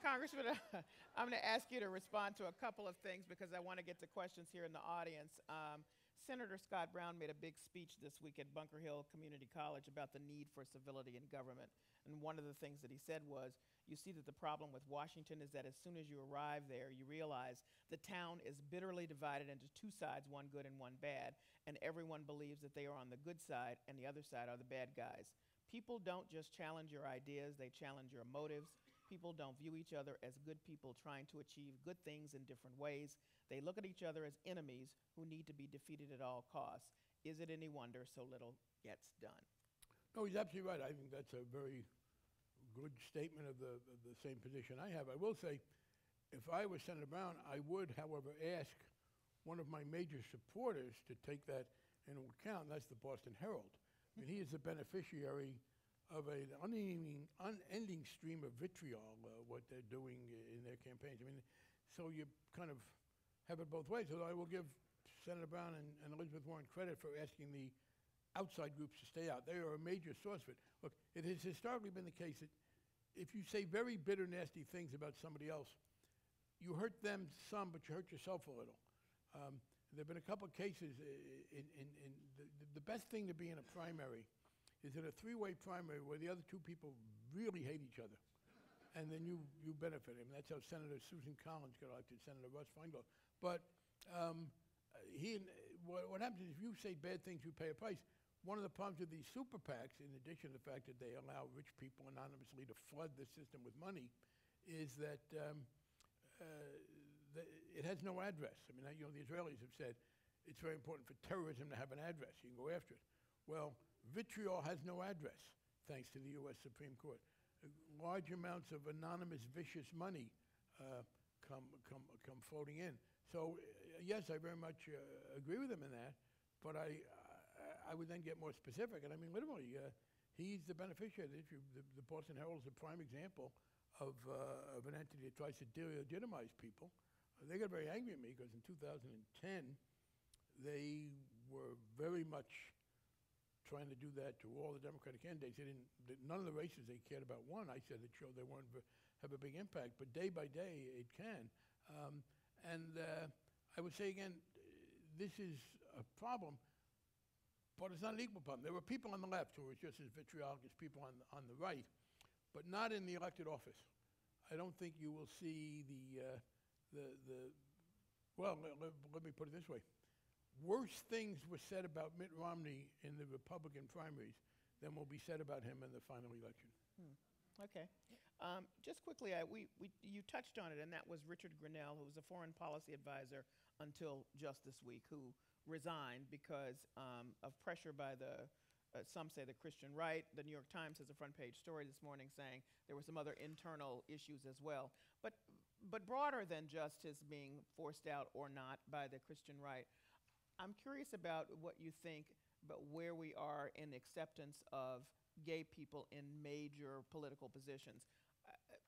Congressman, I'm going to ask you to respond to a couple of things because I want to get to questions here in the audience. Senator Scott Brown made a big speech this week at Bunker Hill Community College about the need for civility in government. And one of the things that he said was, you see that the problem with Washington is that as soon as you arrive there, you realize the town is bitterly divided into two sides, one good and one bad, and everyone believes that they are on the good side and the other side are the bad guys. People don't just challenge your ideas, they challenge your motives. People don't view each other as good people trying to achieve good things in different ways. They look at each other as enemies who need to be defeated at all costs. Is it any wonder so little gets done? No, he's absolutely right. I think that's a very good statement of the same position I have. I will say, if I was Senator Brown, I would, however, ask one of my major supporters to take that into account, and that's the Boston Herald. I mean, he is the beneficiary of an unending stream of vitriol, what they're doing in their campaigns. I mean, so you kind of have it both ways. Although I will give Senator Brown and Elizabeth Warren credit for asking the outside groups to stay out. They are a major source of it. Look, it has historically been the case that if you say very bitter, nasty things about somebody else, you hurt them some, but you hurt yourself a little. There have been a couple of cases the best thing to be in a primary is in a three-way primary where the other two people really hate each other. And then you benefit him. That's how Senator Susan Collins got elected, Senator Russ Feingold. But what happens is if you say bad things, you pay a price. One of the problems with these super PACs, in addition to the fact that they allow rich people anonymously to flood the system with money, is that it has no address. I mean, the Israelis have said it's very important for terrorism to have an address. You can go after it. Well, vitriol has no address, thanks to the U.S. Supreme Court. Large amounts of anonymous, vicious money come floating in. So, yes, I very much agree with him in that, but I would then get more specific. And I mean, literally, he's the beneficiary. The Boston Herald is a prime example of an entity that tries to delegitimize people. They got very angry at me because in 2010, they were very much trying to do that to all the Democratic candidates. None of the races they cared about won. I said it showed they weren't have a big impact, but day by day it can. I would say again, this is a problem, but it's not an equal problem. There were people on the left who were just as vitriolic as people on the right, but not in the elected office. I don't think you will see well, let me put it this way. Worse things were said about Mitt Romney in the Republican primaries than will be said about him in the final election. Okay. Just quickly, you touched on it, and that was Richard Grinnell, who was a foreign policy advisor until just this week, who resigned because of pressure by some say the Christian right. The New York Times has a front page story this morning saying there were some other internal issues as well. But broader than just his being forced out or not by the Christian right, I'm curious about what you think about where we are in acceptance of gay people in major political positions.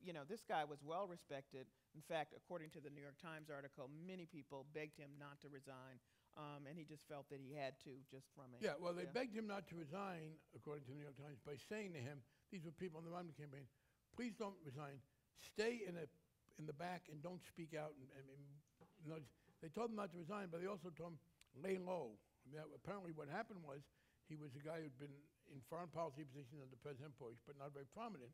you know, this guy was well respected. In fact, according to the New York Times article, many people begged him not to resign, and he just felt that he had to, just from a... Yeah, well, they begged him not to resign, according to the New York Times, by saying to him, these were people in the Romney campaign, please don't resign. Stay in the back and don't speak out. You know, they told him not to resign, but they also told him, lay low. I mean, apparently what happened was he was a guy who'd been in foreign policy positions under President Bush, but not very prominent.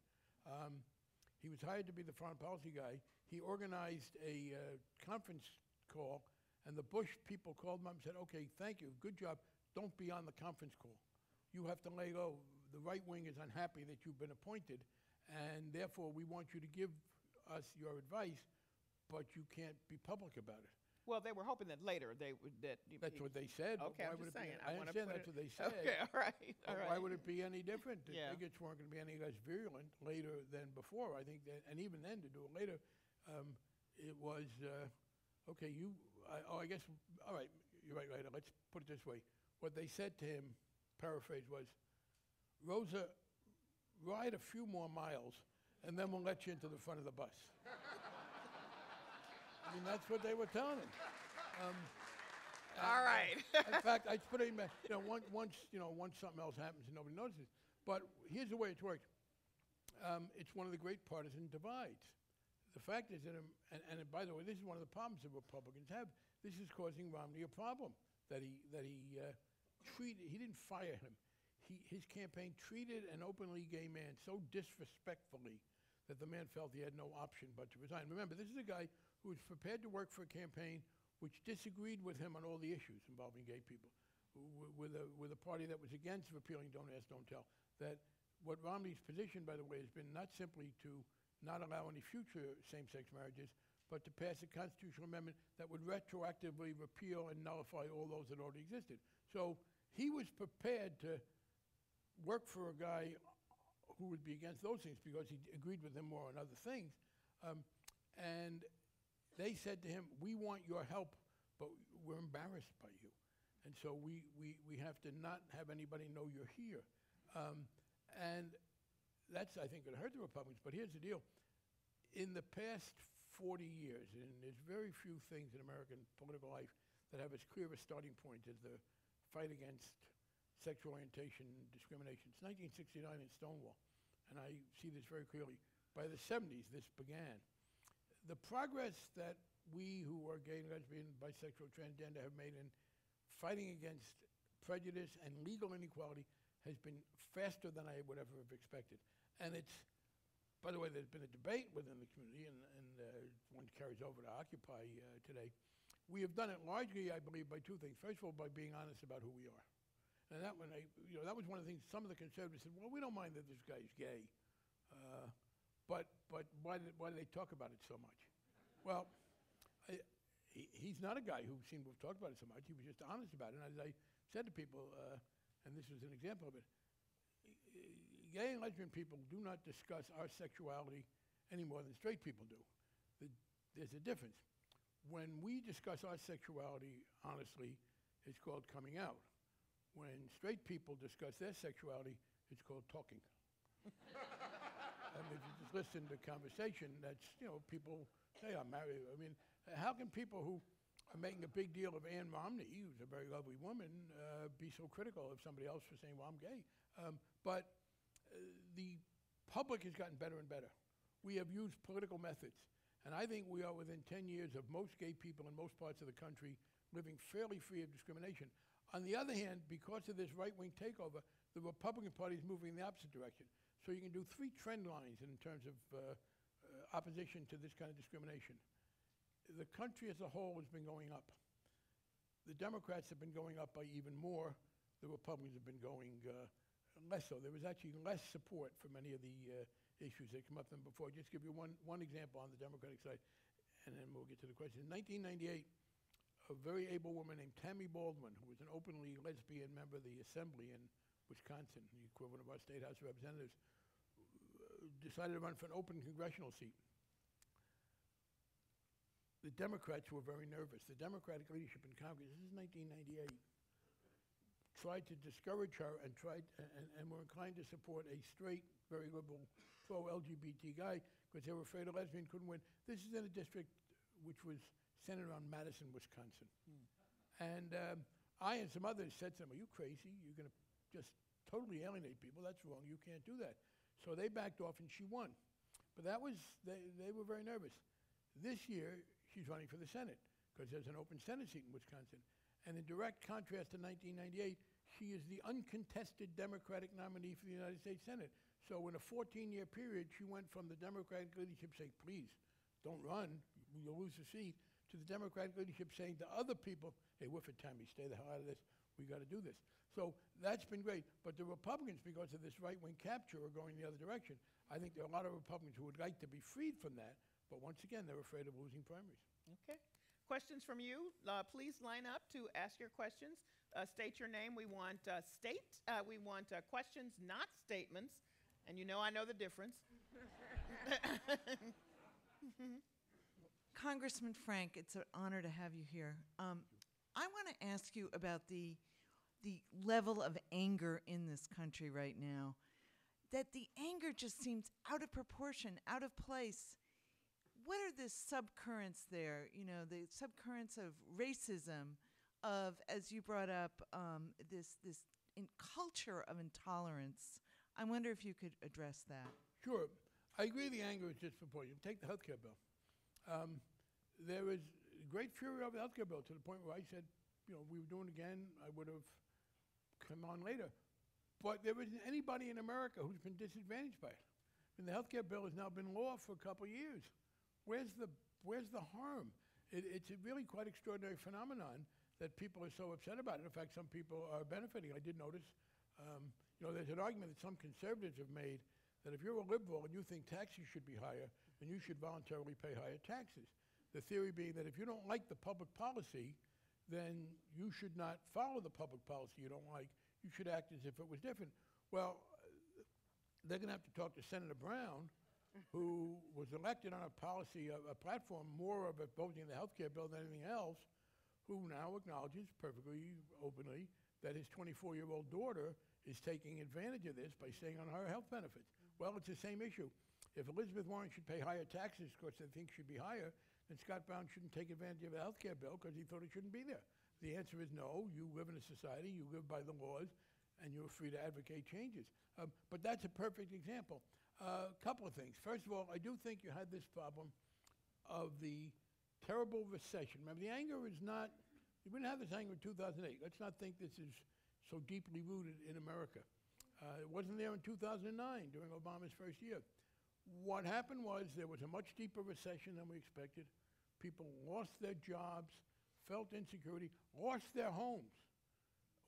He was hired to be the foreign policy guy. He organized a conference call, and the Bush people called him up and said, okay, thank you, good job, don't be on the conference call. You have to lay low. The right wing is unhappy that you've been appointed, and therefore we want you to give us your advice, but you can't be public about it. Well, they were hoping that later they would... That's what they said. Okay, Why I'm would just it be- saying. I understand that's what they said. Okay, all right, all right. Why would it be any different? The Yeah. bigots weren't going to be any less virulent later than before. I think that, and even then to do it later, it was, okay, I guess, all right, you're right, later. Let's put it this way. What they said to him, paraphrase, was, Rosa, ride a few more miles, and then we'll let you into the front of the bus. I mean, that's what they were telling him. All right. In fact, I put it in, once something else happens and nobody notices. But here's the way it's worked. It's one of the great partisan divides. The fact is that, and by the way, this is one of the problems that Republicans have. This is causing Romney a problem that he treated. He didn't fire him. His campaign treated an openly gay man so disrespectfully that the man felt he had no option but to resign. Remember, this is a guy who was prepared to work for a campaign which disagreed with him on all the issues involving gay people, with a party that was against repealing Don't Ask, Don't Tell. That what Romney's position, by the way, has been not simply to not allow any future same-sex marriages, but to pass a constitutional amendment that would retroactively repeal and nullify all those that already existed. So he was prepared to work for a guy who would be against those things because he agreed with him more on other things. And they said to him, we want your help, but we're embarrassed by you. And so we have to not have anybody know you're here. And that's, I think, going to hurt the Republicans. But here's the deal. In the past 40 years, and there's very few things in American political life that have as clear a starting point as the fight against sexual orientation discrimination. It's 1969 in Stonewall, and I see this very clearly. By the 70s, this began. The progress that we who are gay, lesbian, bisexual, transgender have made in fighting against prejudice and legal inequality has been faster than I would ever have expected. And it's, by the way, there's been a debate within the community, and one carries over to Occupy today. We have done it largely, I believe, by two things. First of all, by being honest about who we are. And that one, that was one of the things some of the conservatives said, well, we don't mind that this guy's gay, but why do they talk about it so much? Well, he's not a guy who seemed to have talked about it so much. He was just honest about it. And as I said to people, and this was an example of it, gay and lesbian people do not discuss our sexuality any more than straight people do. There's a difference. When we discuss our sexuality honestly, it's called coming out. When straight people discuss their sexuality, it's called talking. And if you just listen to conversation, that's, people say, I'm married. I mean, how can people who are making a big deal of Ann Romney, who's a very lovely woman, be so critical of somebody else for saying, well, I'm gay? But the public has gotten better and better. We have used political methods. And I think we are within 10 years of most gay people in most parts of the country living fairly free of discrimination. On the other hand, because of this right-wing takeover, the Republican Party is moving in the opposite direction. So you can do three trend lines in terms of opposition to this kind of discrimination. The country as a whole has been going up. The Democrats have been going up by even more. The Republicans have been going less so. There was actually less support for many of the issues that come up than before. Just give you one example on the Democratic side, and then we'll get to the question. In 1998, a very able woman named Tammy Baldwin, who was an openly lesbian member of the Assembly in Wisconsin, the equivalent of our State House of Representatives, decided to run for an open congressional seat. The Democrats were very nervous. The Democratic leadership in Congress, this is 1998, tried to discourage her and were inclined to support a straight, very liberal, pro-LGBT guy because they were afraid a lesbian couldn't win. This is in a district which was centered on Madison, Wisconsin. And I and some others said to them, are you crazy? You're going to just totally alienate people. That's wrong. You can't do that. So they backed off, and she won. But that was, they were very nervous. This year, she's running for the Senate, because there's an open Senate seat in Wisconsin. And in direct contrast to 1998, she is the uncontested Democratic nominee for the United States Senate. So in a 14-year period, she went from the Democratic leadership saying, please, don't run, you'll lose the seat, to the Democratic leadership saying to other people, hey, we're for Tammy, stay the hell out of this, we got to do this. So that's been great. But the Republicans, because of this right-wing capture, are going the other direction. I think there are a lot of Republicans who would like to be freed from that, but once again, they're afraid of losing primaries. Okay. Questions from you? Please line up to ask your questions. State your name. We want questions, not statements. And you know I know the difference. Congressman Frank, it's an honor to have you here. I want to ask you about the level of anger in this country right now. That the anger just seems out of proportion, out of place. What are the subcurrents there? You know, the subcurrents of racism, of, as you brought up, this culture of intolerance. I wonder if you could address that. Sure. I agree the anger is disproportionate. Take the health care bill. There was great fury over the health care bill to the point where I said, you know, we were doing it again, I would have come on later. But there isn't anybody in America who's been disadvantaged by it. I mean, the health care bill has now been law for a couple of years. Where's the harm? It's a really quite extraordinary phenomenon that people are so upset about it. In fact, some people are benefiting. I did notice, you know, there's an argument that some conservatives have made that if you're a liberal and you think taxes should be higher, then you should voluntarily pay higher taxes. The theory being that if you don't like the public policy, then you should not follow the public policy you don't like. You should act as if it was different. Well, they're going to have to talk to Senator Brown, who was elected on a policy, a platform more of opposing the health care bill than anything else, who now acknowledges perfectly openly that his 24-year-old daughter is taking advantage of this by staying on her health benefits. Well, it's the same issue. If Elizabeth Warren should pay higher taxes because they think should be higher, then Scott Brown shouldn't take advantage of the health care bill because he thought it shouldn't be there. The answer is no. You live in a society, you live by the laws, and you're free to advocate changes. But that's a perfect example. A couple of things. First of all, I do think you had this problem of the terrible recession. Remember, the anger is not, you wouldn't have this anger in 2008. Let's not think this is so deeply rooted in America. It wasn't there in 2009 during Obama's first year. What happened was there was a much deeper recession than we expected. People lost their jobs, felt insecurity, lost their homes.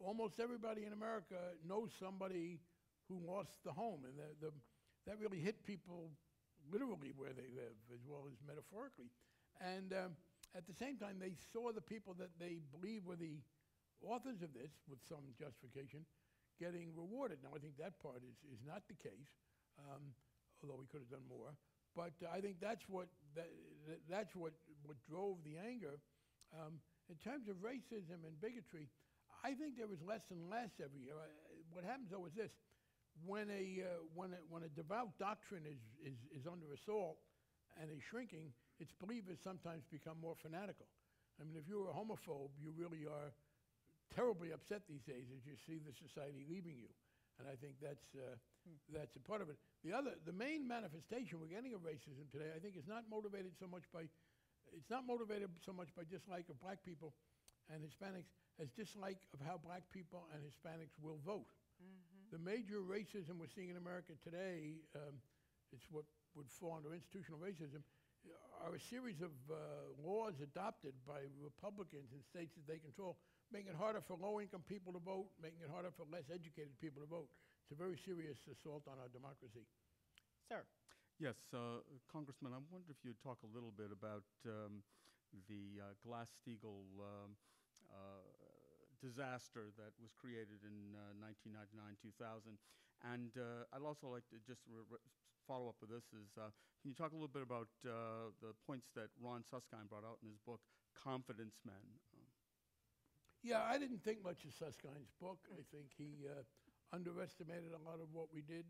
Almost everybody in America knows somebody who lost the home, and that really hit people literally where they live as well as metaphorically. And at the same time, they saw the people that they believe were the authors of this, with some justification, getting rewarded. Now, I think that part is not the case, although we could have done more. But I think that's what drove the anger. In terms of racism and bigotry, I think there was less and less every year. What happens, though, is this. When a devout doctrine is under assault and is shrinking, its believers sometimes become more fanatical. I mean, if you're a homophobe, you really are terribly upset these days as you see the society leaving you. And I think that's a part of it. The main manifestation we're getting of racism today, I think, is not motivated so much by dislike of black people and Hispanics as dislike of how black people and Hispanics will vote. Mm-hmm. The major racism we're seeing in America today, it's what would fall under institutional racism, are a series of laws adopted by Republicans in states that they control, making it harder for low-income people to vote, making it harder for less educated people to vote. It's a very serious assault on our democracy. Sir. Yes, Congressman, I wonder if you'd talk a little bit about the Glass-Steagall disaster that was created in 1999-2000. And I'd also like to just follow up with this is, can you talk a little bit about the points that Ron Suskind brought out in his book, Confidence Men? Yeah, I didn't think much of Suskind's book. I think he underestimated a lot of what we did.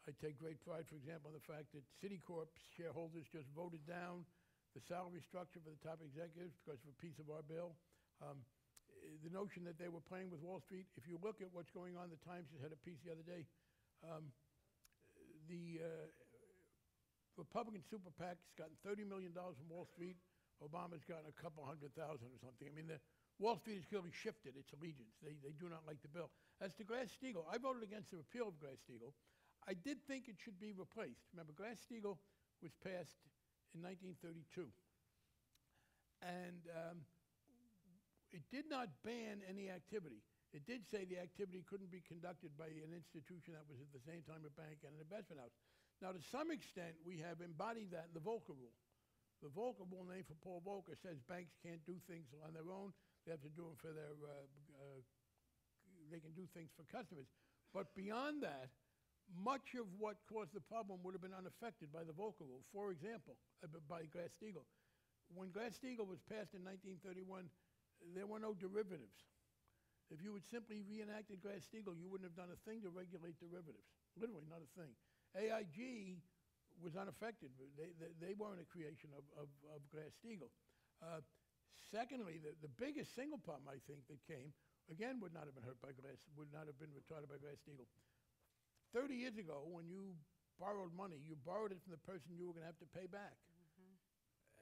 I take great pride, for example, in the fact that Citicorp shareholders just voted down the salary structure for the top executives because of a piece of our bill. The notion that they were playing with Wall Street, if you look at what's going on, the Times just had a piece the other day. The Republican super PAC's gotten $30 million from Wall Street. Obama's gotten a couple $100,000 or something. I mean, the Wall Street has clearly shifted its allegiance. They do not like the bill. As to Glass-Steagall, I voted against the repeal of Glass-Steagall. I did think it should be replaced. Remember, Glass-Steagall was passed in 1932. And it did not ban any activity. It did say the activity couldn't be conducted by an institution that was at the same time a bank and an investment house. Now, to some extent, we have embodied that in the Volcker Rule. The Volcker Rule, named for Paul Volcker, says banks can't do things on their own. They have to do them for their, they can do things for customers. But beyond that, much of what caused the problem would have been unaffected by the Volcker Rule. For example, by Glass-Steagall. When Glass-Steagall was passed in 1931, there were no derivatives. If you had simply reenacted Glass-Steagall, you wouldn't have done a thing to regulate derivatives. Literally, not a thing. AIG was unaffected. They weren't a creation of Glass-Steagall. Secondly, the biggest single problem, I think, that came, again, would not have been retarded by Glass-Steagall. 30 years ago, when you borrowed money, you borrowed it from the person you were going to have to pay back.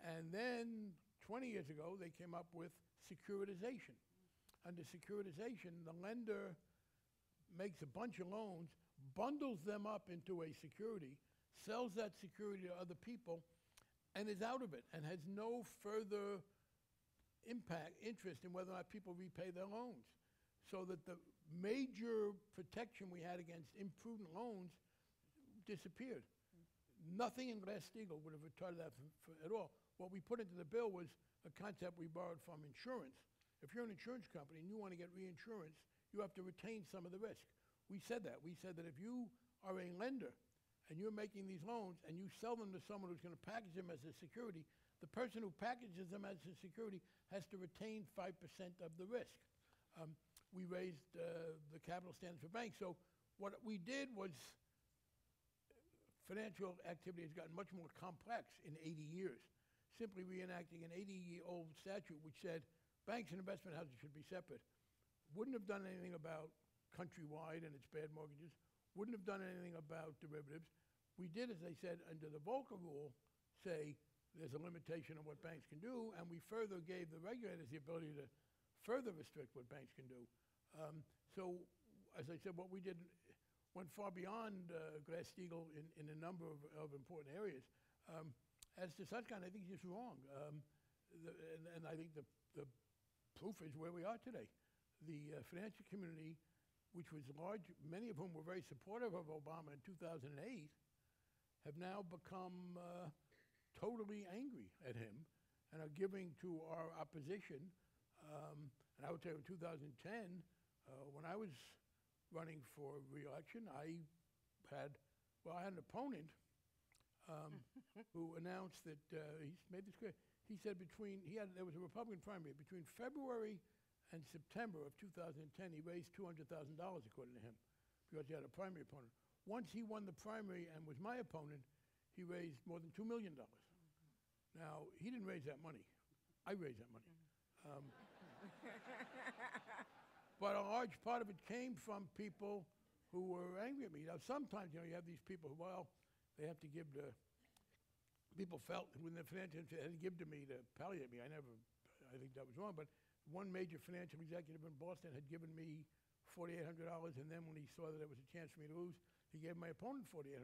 And then 20 years ago, they came up with securitization. Under securitization, the lender makes a bunch of loans, bundles them up into a security, sells that security to other people, and is out of it, and has no further interest in whether or not people repay their loans. So that the major protection we had against imprudent loans disappeared. Nothing in Glass-Steagall would have retarded that at all. What we put into the bill was a concept we borrowed from insurance. If you're an insurance company and you want to get reinsurance, you have to retain some of the risk. We said that. We said that if you are a lender and you're making these loans and you sell them to someone who's going to package them as a security, the person who packages them as a security has to retain 5% of the risk. We raised the capital standards for banks. So what we did was financial activity has gotten much more complex in 80 years. Simply reenacting an 80-year-old statute which said banks and investment houses should be separate. Wouldn't have done anything about Countrywide and its bad mortgages. Wouldn't have done anything about derivatives. We did, as I said, under the Volcker Rule, say there's a limitation on what banks can do, and we further gave the regulators the ability to further restrict what banks can do. So, as I said, what we did went far beyond Glass-Steagall in a number of important areas. As to Susskind, I think he's just wrong. And I think the proof is where we are today. The financial community, which was large, many of whom were very supportive of Obama in 2008, have now become totally angry at him and are giving to our opposition. And I would say in 2010, when I was running for re-election, I had an opponent who announced that he made this clear. He said there was a Republican primary. Between February and September of 2010, he raised $200,000, according to him, because he had a primary opponent. Once he won the primary and was my opponent, he raised more than $2 million. Now, he didn't raise that money. I raised that money. But a large part of it came from people who were angry at me. Now, sometimes, you have these people who, they have to give people felt when the financial institution had to give to me to palliate me. I think that was wrong. But one major financial executive in Boston had given me $4,800, and then when he saw that there was a chance for me to lose, he gave my opponent $4,800.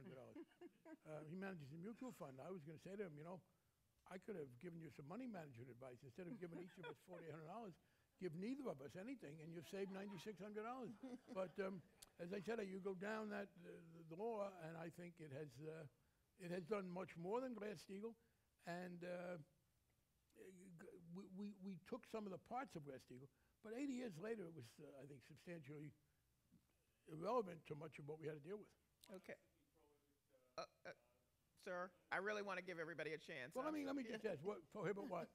He manages a mutual fund. I was going to say to him, I could have given you some money management advice. Instead of giving each of us $4,800, give neither of us anything, and you've saved $9,600. But as I said, you go down the law, and I think it has done much more than Glass-Steagall, and we took some of the parts of Glass-Steagall, but 80 years later, it was, I think, substantially irrelevant to much of what we had to deal with. Okay. Sir, I really want to give everybody a chance. Well, let me just ask, prohibit what?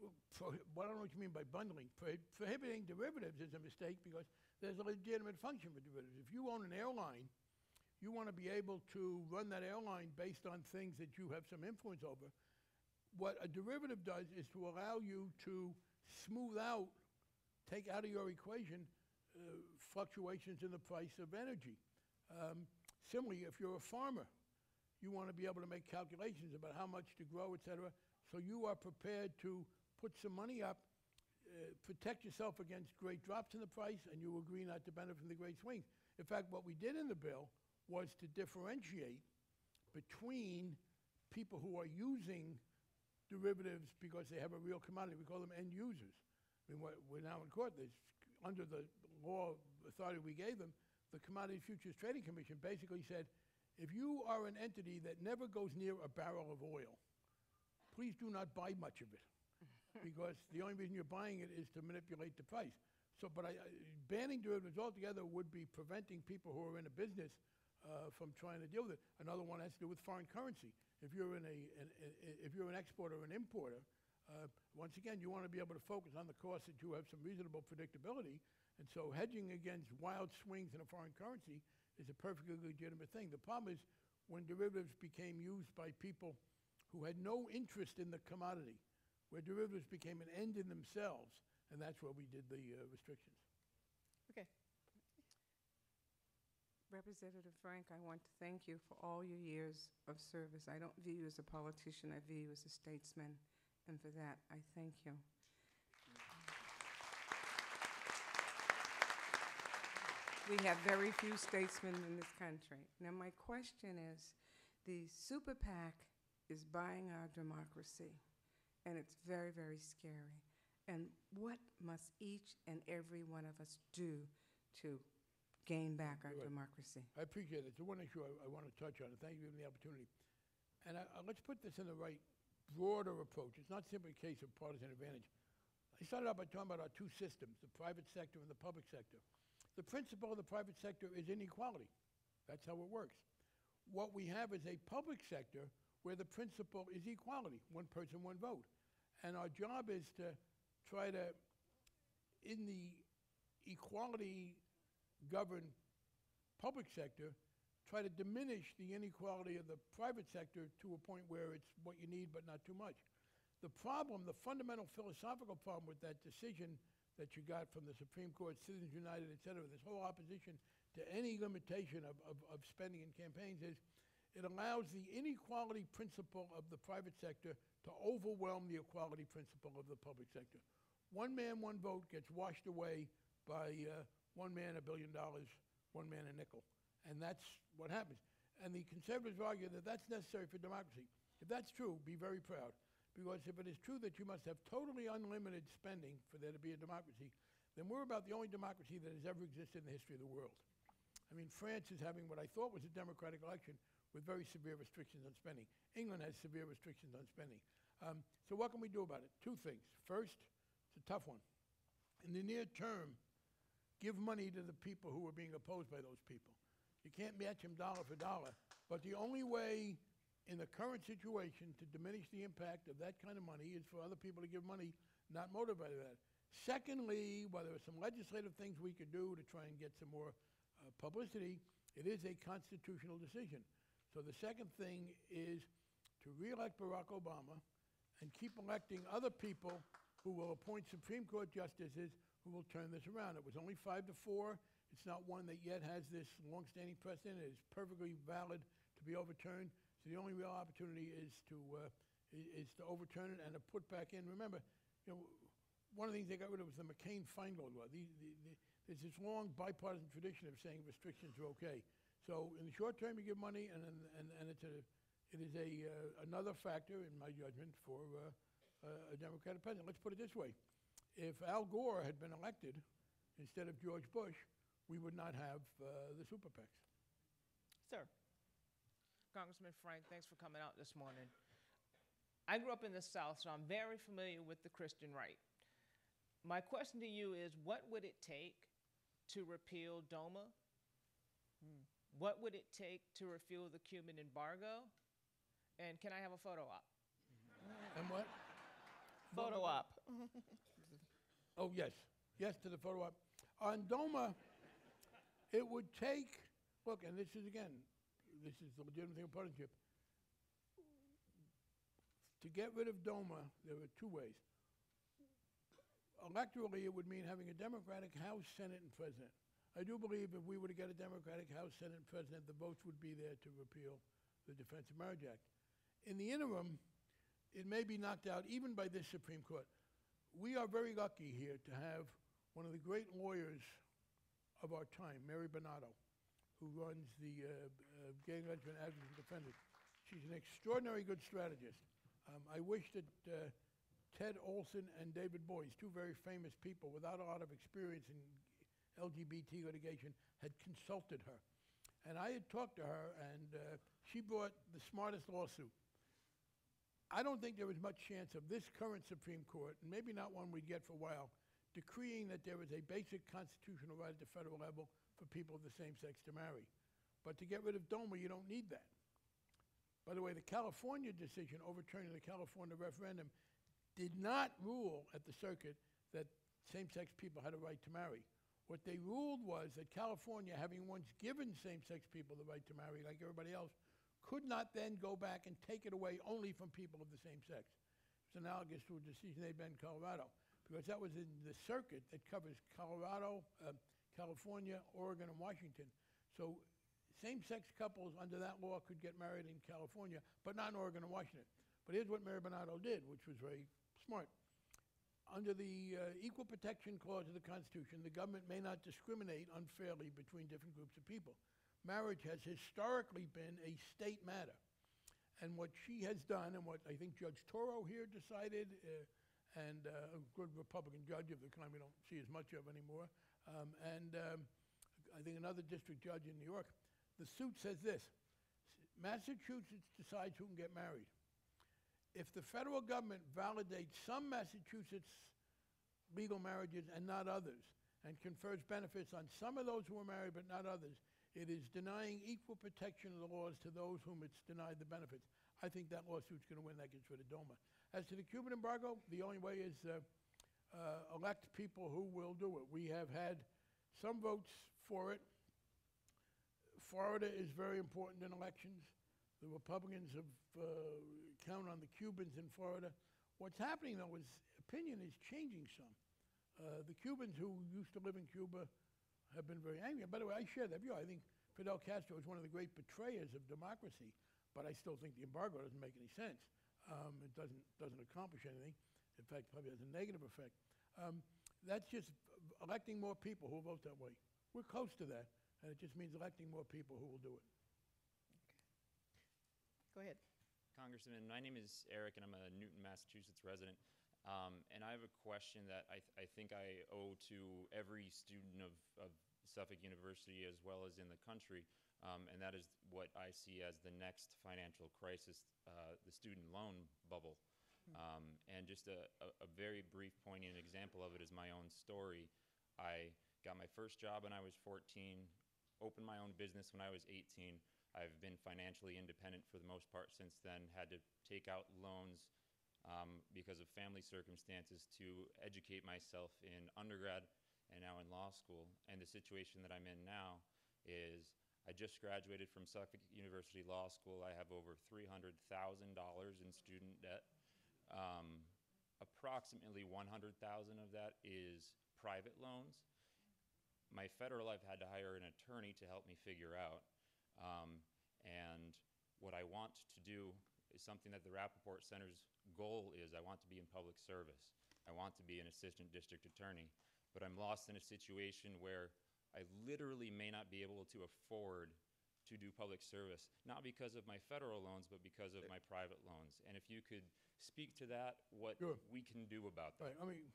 Well, I don't know what you mean by bundling. Prohibiting derivatives is a mistake because there's a legitimate function for derivatives. If you own an airline, you want to be able to run that airline based on things that you have some influence over. What a derivative does is to allow you to smooth out, take out of your equation fluctuations in the price of energy. Similarly, if you're a farmer, you want to be able to make calculations about how much to grow, et cetera, so you are prepared to put some money up, protect yourself against great drops in the price, and you agree not to benefit from the great swings. In fact, what we did in the bill was to differentiate between people who are using derivatives because they have a real commodity. We call them end users. I mean, we're now in court. Under the law authority we gave them, the Commodity Futures Trading Commission basically said, if you are an entity that never goes near a barrel of oil, please do not buy much of it, because the only reason you're buying it is to manipulate the price. So, but banning derivatives altogether would be preventing people who are in a business from trying to deal with it. Another one has to do with foreign currency. If you're if you're an exporter or an importer, once again, you want to be able to focus on the cost that you have some reasonable predictability, and so hedging against wild swings in a foreign currency is a perfectly legitimate thing. The problem is when derivatives became used by people who had no interest in the commodity, where derivatives became an end in themselves, and that's where we did the restrictions. Okay. Representative Frank, I want to thank you for all your years of service. I don't view you as a politician, I view you as a statesman, and for that, I thank you. We have very few statesmen in this country. Now, my question is, the super PAC is buying our democracy, and it's very, very scary. And what must each and every one of us do to gain back our democracy? I appreciate it. It's the one issue I want to touch on, and thank you for giving me the opportunity. And let's put this in the right, broader approach. It's not simply a case of partisan advantage. I started out by talking about our two systems, the private sector and the public sector. The principle of the private sector is inequality. That's how it works. What we have is a public sector where the principle is equality, one person, one vote. And our job is to try to, in the equality-governed public sector, try to diminish the inequality of the private sector to a point where it's what you need but not too much. The problem, the fundamental philosophical problem with that decision that you got from the Supreme Court, Citizens United, et cetera, this whole opposition to any limitation of spending in campaigns is it allows the inequality principle of the private sector to overwhelm the equality principle of the public sector. One man, one vote gets washed away by one man, $1 billion, one man, a nickel. And that's what happens. And the conservatives argue that that's necessary for democracy. If that's true, be very proud. Because if it is true that you must have totally unlimited spending for there to be a democracy, then we're about the only democracy that has ever existed in the history of the world. I mean, France is having what I thought was a democratic election with very severe restrictions on spending. England has severe restrictions on spending. So what can we do about it? Two things. First, it's a tough one. In the near term, give money to the people who are being opposed by those people. You can't match them dollar for dollar, but the only way in the current situation to diminish the impact of that kind of money is for other people to give money not motivated by that. Secondly, while there are some legislative things we could do to try and get some more publicity, it is a constitutional decision. So the second thing is to re-elect Barack Obama and keep electing other people who will appoint Supreme Court justices who will turn this around. It was only 5-4. It's not one that yet has this long-standing precedent. It is perfectly valid to be overturned. So the only real opportunity is to overturn it and to put back in. Remember, one of the things they got rid of was the McCain-Feingold law. There's this long bipartisan tradition of saying restrictions are okay. So in the short term, you give money, and it is another factor, in my judgment, for a Democratic president. Let's put it this way. If Al Gore had been elected instead of George Bush, we would not have the super PACs. Sir. Congressman Frank, thanks for coming out this morning. I grew up in the South, so I'm very familiar with the Christian right. My question to you is, what would it take to repeal DOMA? What would it take to repeal the Cuban embargo? And can I have a photo op? And what? Photo op. Oh, yes. Yes to the photo op. On DOMA, It would take, look, and this is again, this is the legitimate thing of partisanship. To get rid of DOMA, there are two ways. Electorally, it would mean having a Democratic House, Senate, and President. I do believe if we were to get a Democratic House, Senate, and President, the votes would be there to repeal the Defense of Marriage Act. In the interim, it may be knocked out even by this Supreme Court. We are very lucky here to have one of the great lawyers of our time, Mary Bernardo, who runs the Gay Lesbian Advocates and Defenders. She's an extraordinary good strategist. I wish that Ted Olson and David Boies, two very famous people without a lot of experience in LGBT litigation, had consulted her. And I had talked to her, and she brought the smartest lawsuit. I don't think there is much chance of this current Supreme Court, and maybe not one we get for a while, decreeing that there is a basic constitutional right at the federal level for people of the same sex to marry. But to get rid of DOMA, you don't need that. By the way, the California decision overturning the California referendum did not rule at the circuit that same-sex people had a right to marry. What they ruled was that California, having once given same-sex people the right to marry like everybody else, could not then go back and take it away only from people of the same sex. It's analogous to a decision they made in Colorado, because that was in the circuit that covers Colorado, California, Oregon, and Washington. So same-sex couples under that law could get married in California, but not in Oregon and Washington. But here's what Mary Bernardo did, which was very smart. Under the Equal Protection Clause of the Constitution, the government may not discriminate unfairly between different groups of people. Marriage has historically been a state matter. And what she has done, and what I think Judge Toro here decided, and a good Republican judge of the kind we don't see as much of anymore, and I think another district judge in New York, the suit says this: Massachusetts decides who can get married. If the federal government validates some Massachusetts legal marriages and not others, and confers benefits on some of those who are married but not others, it is denying equal protection of the laws to those whom it's denied the benefits. I think that lawsuit's going to win. That gets rid of DOMA. As to the Cuban embargo, the only way is elect people who will do it. We have had some votes for it. Florida is very important in elections. The Republicans have counted on the Cubans in Florida. What's happening, though, is opinion is changing some. The Cubans who used to live in Cuba have been very angry. By the way, I share that view. I think Fidel Castro is one of the great betrayers of democracy, but I still think the embargo doesn't make any sense. It doesn't accomplish anything. In fact, probably has a negative effect. That's just electing more people who will vote that way. We're close to that, and it just means electing more people who will do it. Go ahead. Congressman, my name is Eric, and I'm a Newton, Massachusetts resident. And I have a question that I think I owe to every student of Suffolk University as well as in the country, and that is what I see as the next financial crisis, the student loan bubble. And just a very brief poignant example of it is my own story. I got my first job when I was 14, opened my own business when I was 18. I've been financially independent for the most part since then, had to take out loans because of family circumstances to educate myself in undergrad and now in law school. And the situation that I'm in now is I just graduated from Suffolk University Law School. I have over $300,000 in student debt. Approximately 100,000 of that is private loans. My federal, I've had to hire an attorney to help me figure out. And what I want to do is something that the Rappaport Center's goal is. I want to be in public service. I want to be an assistant district attorney. But I'm lost in a situation where I literally may not be able to afford to do public service, not because of my federal loans, but because of my private loans. And if you could speak to that, what Sure. we can do about that. Right. I mean,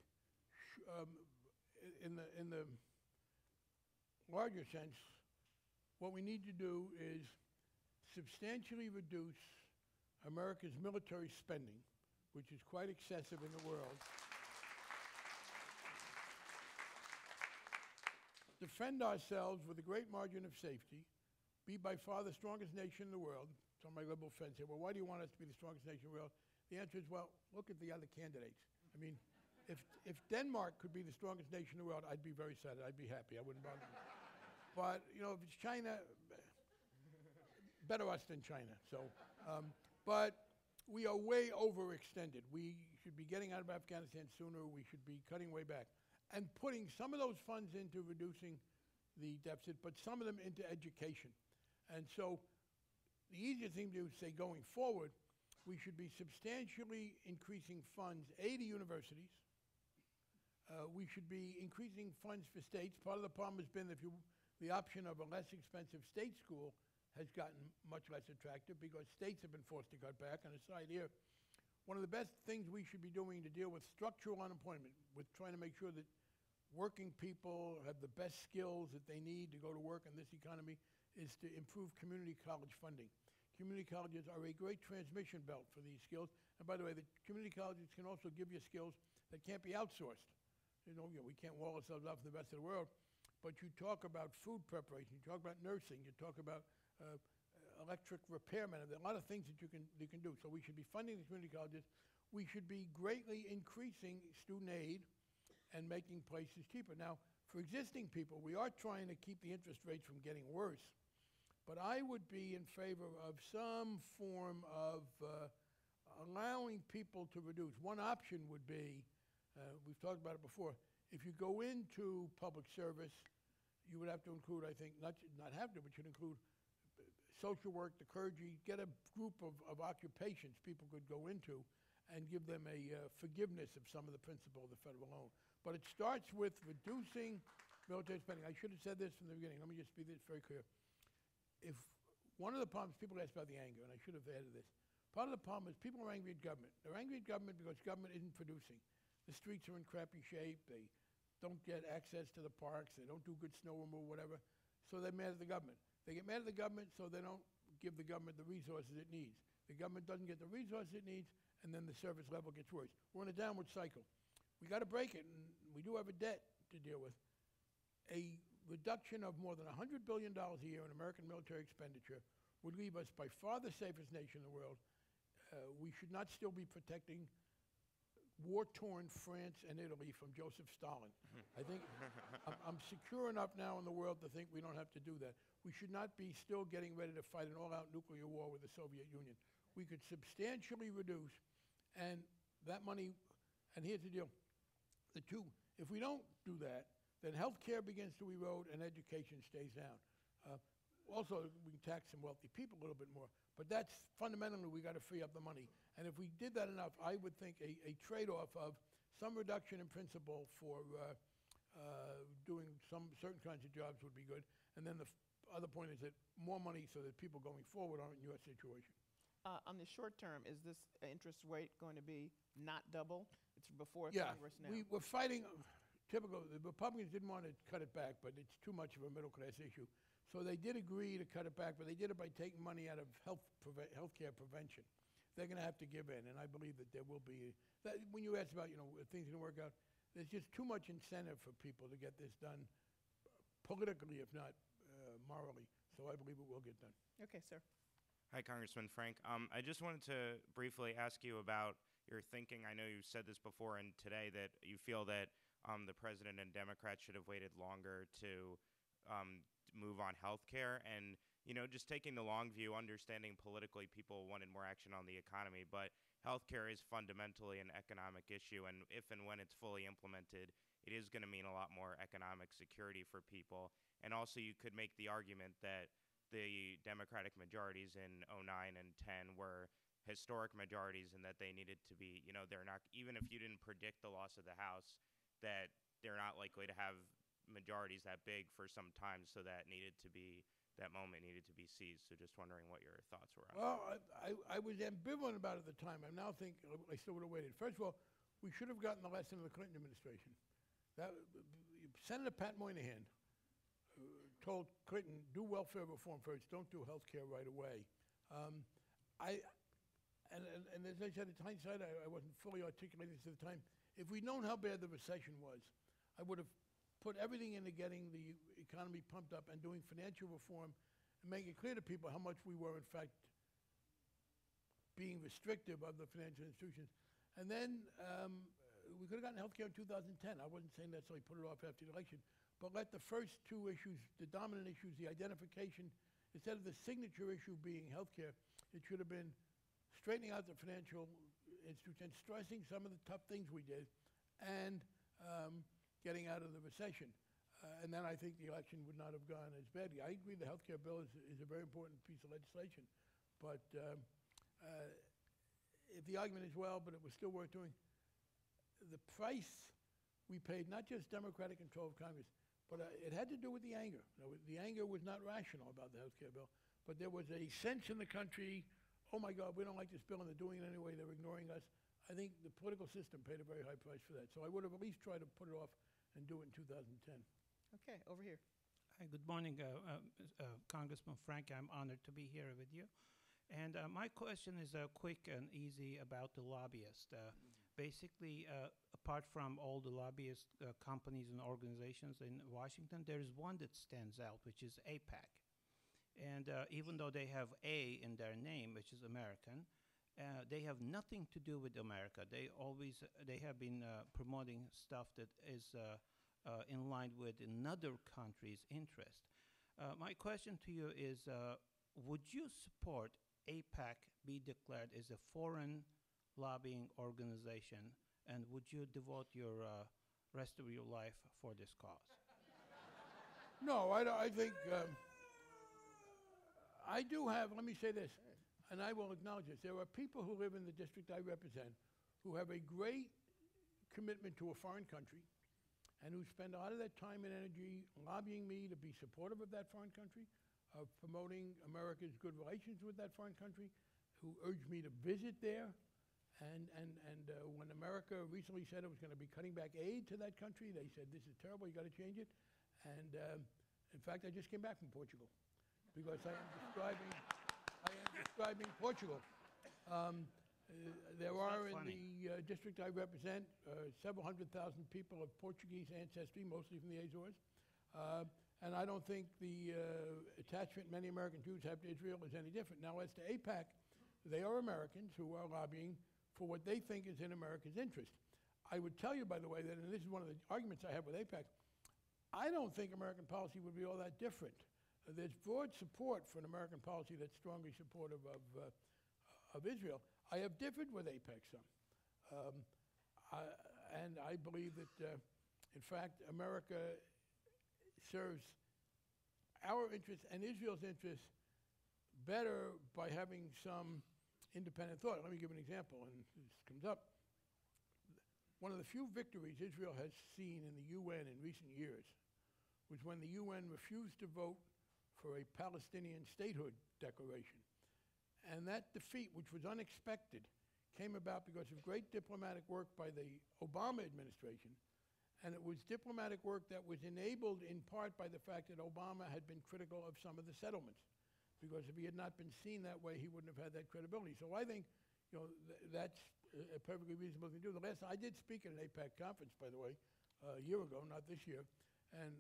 in the larger sense, what we need to do is substantially reduce America's military spending, which is quite excessive in the world. Defend ourselves with a great margin of safety, be by far the strongest nation in the world. Some of my liberal friends say, well, why do you want us to be the strongest nation in the world? The answer is, well, look at the other candidates. I mean, if Denmark could be the strongest nation in the world, I'd be very excited. I'd be happy. I wouldn't bother. But, you know, if it's China, better us than China. So, but we are way overextended. We should be getting out of Afghanistan sooner. We should be cutting way back and putting some of those funds into reducing the deficit, but some of them into education. And so the easiest thing to do is say going forward, we should be substantially increasing funds, to universities. We should be increasing funds for states. Part of the problem has been the option of a less expensive state school has gotten much less attractive because states have been forced to cut back. On the side here, one of the best things we should be doing to deal with structural unemployment, with trying to make sure that working people have the best skills that they need to go to work in this economy, is to improve community college funding. Community colleges are a great transmission belt for these skills. And by the way, the community colleges can also give you skills that can't be outsourced. You know, we can't wall ourselves off from the rest of the world, but you talk about food preparation, you talk about nursing, you talk about electric repairmen. There are a lot of things that you can do. So we should be funding the community colleges. We should be greatly increasing student aid and making places cheaper. Now, for existing people, we are trying to keep the interest rates from getting worse. But I would be in favor of some form of allowing people to reduce. One option would be, we've talked about it before, if you go into public service, you would have to include, I think, not have to, but should include social work, the clergy, get a group of occupations people could go into and give them a forgiveness of some of the principle of the federal loan. But it starts with reducing military spending. I should have said this from the beginning. Let me just be this very clear. If one of the problems, people ask about the anger, and I should have added this. Part of the problem is people are angry at government. They're angry at government because government isn't producing. The streets are in crappy shape. They don't get access to the parks. They don't do good snow removal, whatever. So they're mad at the government. They get mad at the government, so they don't give the government the resources it needs. The government doesn't get the resources it needs, and then the service level gets worse. We're in a downward cycle. We got to break it, and we do have a debt to deal with. A reduction of more than $100 billion a year in American military expenditure would leave us by far the safest nation in the world. We should not still be protecting war-torn France and Italy from Joseph Stalin. I think I'm secure enough now in the world to think we don't have to do that. We should not be still getting ready to fight an all-out nuclear war with the Soviet Union. We could substantially reduce, and that money, and here's the deal, if we don't do that, then health care begins to erode and education stays down. Also, we can tax some wealthy people a little bit more, but that's fundamentally, we got to free up the money. And if we did that enough, I would think a trade-off of some reduction in principle for doing some certain kinds of jobs would be good. And then the other point is that more money so that people going forward aren't in your situation. On the short term, is this interest rate going to be not double? It's before Yeah, Congress now. we're fighting, typical, the Republicans didn't want to cut it back, but it's too much of a middle-class issue. So they did agree to cut it back, but they did it by taking money out of healthcare prevention. They're going to have to give in, and I believe that there will be, when you ask about, you know, if things are going to work out, there's just too much incentive for people to get this done politically, if not morally. So I believe it will get done. Okay, sir. Hi, Congressman Frank. I just wanted to briefly ask you about your thinking. I know you said this before and today that you feel that the president and Democrats should have waited longer to move on health care. And, you know, just taking the long view, understanding politically people wanted more action on the economy, but health care is fundamentally an economic issue. And if and when it's fully implemented, it is going to mean a lot more economic security for people. And also you could make the argument that the Democratic majorities in 09 and 10 were historic majorities and that they needed to be, you know, they're not, even if you didn't predict the loss of the House, that they're not likely to have majorities that big for some time, so that moment needed to be seized. So just wondering what your thoughts were on Well, I was ambivalent about it at the time. I now think I still would have waited. First of all, we should have gotten the lesson of the Clinton administration. Senator Pat Moynihan told Clinton, do welfare reform first, don't do health care right away. And as I said, in hindsight, I wasn't fully articulating this at the time. If we'd known how bad the recession was, I would have put everything into getting the economy pumped up and doing financial reform and making it clear to people how much we were, in fact, being restrictive of the financial institutions. And then we could have gotten health care in 2010. I wasn't saying necessarily put it off after the election, but let the first two issues, the dominant issues, the identification, instead of the signature issue being healthcare, it should have been straightening out the financial institution, stressing some of the tough things we did, and getting out of the recession. And then I think the election would not have gone as badly. I agree the healthcare bill is a very important piece of legislation, but if the argument is, well, but it was still worth doing, the price we paid, not just Democratic control of Congress, but it had to do with the anger. The anger was not rational about the healthcare bill, but there was a sense in the country, oh my God, we don't like this bill and they're doing it anyway, they're ignoring us. I think the political system paid a very high price for that. So I would have at least tried to put it off and do it in 2010. Okay, over here. Hi, good morning, Congressman Frank. I'm honored to be here with you. And my question is quick and easy about the lobbyists. Basically, apart from all the lobbyist companies and organizations in Washington, there is one that stands out, which is AIPAC. And even though they have A in their name, which is American, they have nothing to do with America. They have been promoting stuff that is in line with another country's interest. My question to you is, would you support AIPAC be declared as a foreign lobbying organization, and would you devote your rest of your life for this cause? No, I think I do have, let me say this, and I will acknowledge this. There are people who live in the district I represent who have a great commitment to a foreign country and who spend a lot of their time and energy lobbying me to be supportive of that foreign country, of promoting America's good relations with that foreign country, who urged me to visit there. And when America recently said it was going to be cutting back aid to that country, they said, this is terrible, you got to change it. And in fact, I just came back from Portugal because I am describing Portugal. There are in the district I represent several 100,000 people of Portuguese ancestry, mostly from the Azores. And I don't think the attachment many American Jews have to Israel is any different. Now, as to AIPAC, they are Americans who are lobbying for what they think is in America's interest. I would tell you, by the way, that, and this is one of the arguments I have with AIPAC, I don't think American policy would be all that different. There's broad support for an American policy that's strongly supportive of Israel. I have differed with AIPAC some. And I believe that, in fact, America serves our interests and Israel's interests better by having some independent thought. Let me give an example, and this comes up. One of the few victories Israel has seen in the UN in recent years was when the UN refused to vote for a Palestinian statehood declaration. And that defeat, which was unexpected, came about because of great diplomatic work by the Obama administration. And it was diplomatic work that was enabled in part by the fact that Obama had been critical of some of the settlements. Because if he had not been seen that way, he wouldn't have had that credibility. So I think, that's a perfectly reasonable thing to do. The last time I did speak at an AIPAC conference, by the way, a year ago, not this year. And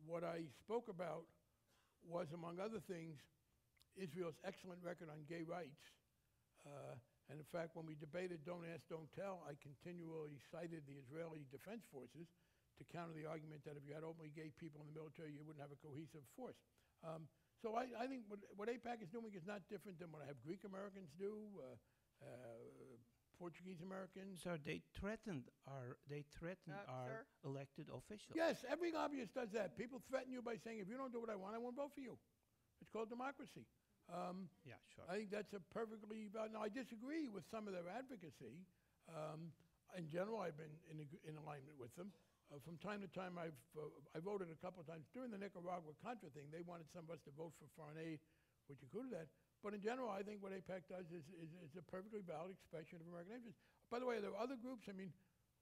what I spoke about was, among other things, Israel's excellent record on gay rights. And in fact, when we debated Don't Ask, Don't Tell, I continually cited the Israeli Defense Forces to counter the argument that if you had openly gay people in the military, you wouldn't have a cohesive force. So I think what AIPAC is doing is not different than what I have Greek Americans do, Portuguese Americans. Sir, they threatened our elected officials. Yes, every lobbyist does that. People threaten you by saying, if you don't do what I want, I won't vote for you. It's called democracy. Yeah, sure. I think that's a perfectly valid. Now, I disagree with some of their advocacy. In general, I've been in alignment with them. From time to time, I voted a couple of times. During the Nicaragua-Contra thing, they wanted some of us to vote for foreign aid, which included that. But in general, I think what AIPAC does is a perfectly valid expression of American interest. By the way, there are other groups. I mean,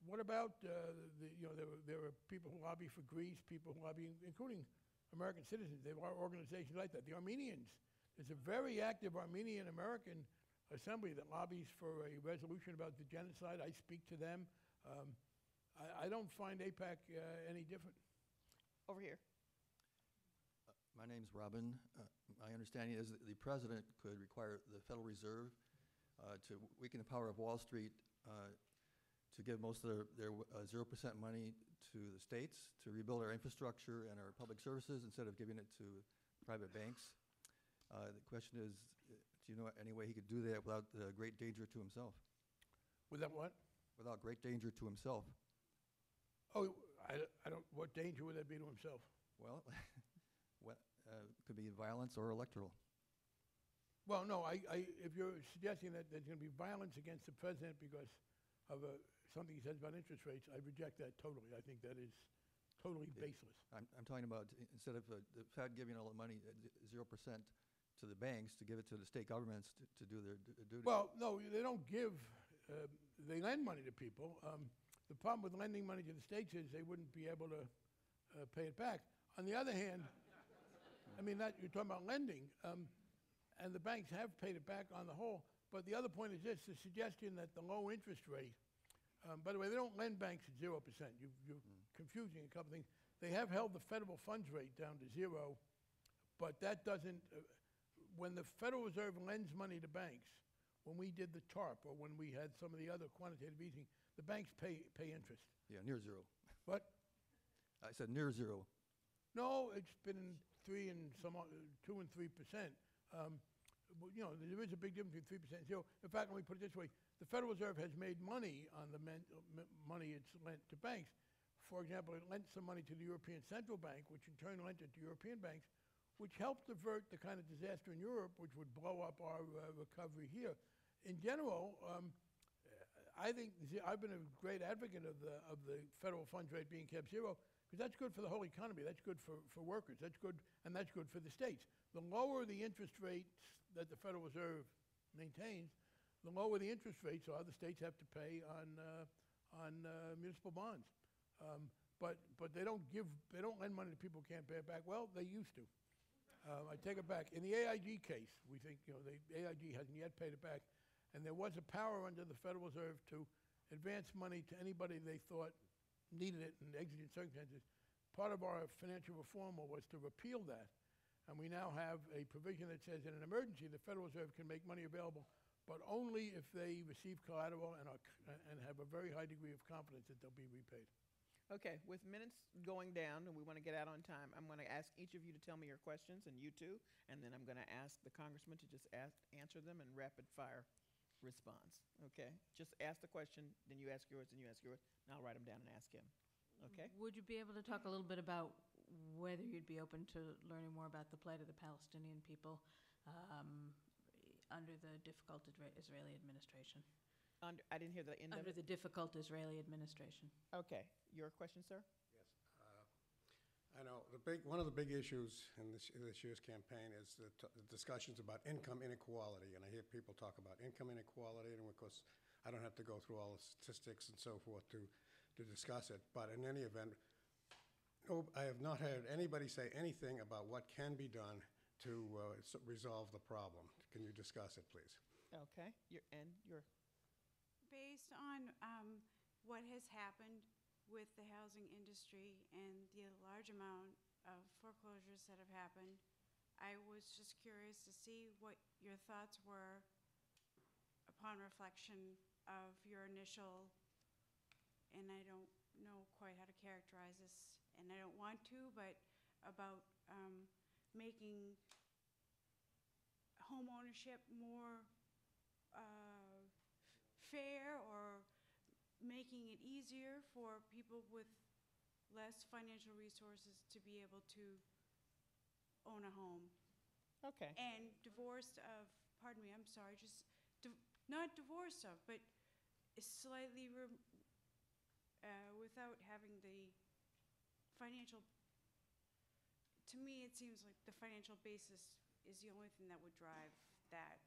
what about, there are people who lobby for Greece, people who lobby, including American citizens. There are organizations like that. The Armenians. There's a very active Armenian-American assembly that lobbies for a resolution about the genocide. I speak to them. I don't find AIPAC any different. Over here. My name's Robin. My understanding is that the president could require the Federal Reserve to weaken the power of Wall Street to give most of their 0% money to the states to rebuild our infrastructure and our public services instead of giving it to private banks. The question is, do you know any way he could do that without great danger to himself? Without what? Without great danger to himself. Oh, I don't. What danger would that be to himself? Well, could be violence or electoral. Well, no. If you're suggesting that there's going to be violence against the president because of something he says about interest rates, I reject that totally. I think that is totally baseless. I'm talking about instead of the Fed giving all the money, 0% to the banks, to give it to the state governments to do their duty. Well, no, they don't give. They lend money to people. The problem with lending money to the states is they wouldn't be able to pay it back. On the other hand, I mean, you're talking about lending, and the banks have paid it back on the whole. But the other point is this: the suggestion that the low interest rate. By the way, they don't lend banks at 0%. You're confusing a couple things. They have held the federal funds rate down to 0, but that doesn't. When the Federal Reserve lends money to banks, when we did the TARP or when we had some of the other quantitative easing, the banks pay interest. Yeah, near 0. What? I said near 0. No, it's been 2 and 3%. You know, there is a big difference between 3% and 0. In fact, let me put it this way: the Federal Reserve has made money on the money it's lent to banks. For example, it lent some money to the European Central Bank, which in turn lent it to European banks, which helped divert the kind of disaster in Europe, which would blow up our recovery here. In general, I think I've been a great advocate of the federal funds rate being kept 0, because that's good for the whole economy. That's good for workers. That's good, and that's good for the states. The lower the interest rates that the Federal Reserve maintains, the lower the interest rates are the states have to pay on municipal bonds. But they don't lend money to people who can't pay it back. Well, they used to. I take it back. In the AIG case, we think the AIG hasn't yet paid it back. And there was a power under the Federal Reserve to advance money to anybody they thought needed it in exigent circumstances. Part of our financial reform was to repeal that. And we now have a provision that says in an emergency, the Federal Reserve can make money available, but only if they receive collateral and have a very high degree of confidence that they'll be repaid. Okay, with minutes going down, and we want to get out on time, I'm going to ask each of you to tell me your questions, and you too, and then I'm going to ask the congressman to just answer them in rapid fire response. Okay, just ask the question, then you ask yours, and you ask yours, and I'll write them down and ask him. Okay? Would you be able to talk a little bit about whether you'd be open to learning more about the plight of the Palestinian people under the difficult Israeli administration? I didn't hear the end of Under it. the difficult Israeli administration. Okay, your question, sir? I know one of the big issues in this year's campaign is the discussions about income inequality, and I hear people talk about income inequality, and of course, I don't have to go through all the statistics and so forth to discuss it. But in any event, I have not heard anybody say anything about what can be done to resolve the problem. Can you discuss it, please? Okay, based on what has happened with the housing industry and the large amount of foreclosures that have happened, I was just curious to see what your thoughts were upon reflection of your initial, and I don't know quite how to characterize this, and I don't want to, but about making home ownership more fair, or making it easier for people with less financial resources to be able to own a home. Okay. And divorced of, pardon me, I'm sorry, just not divorced of, but slightly without having the financial, to me it seems like the financial basis is the only thing that would drive that,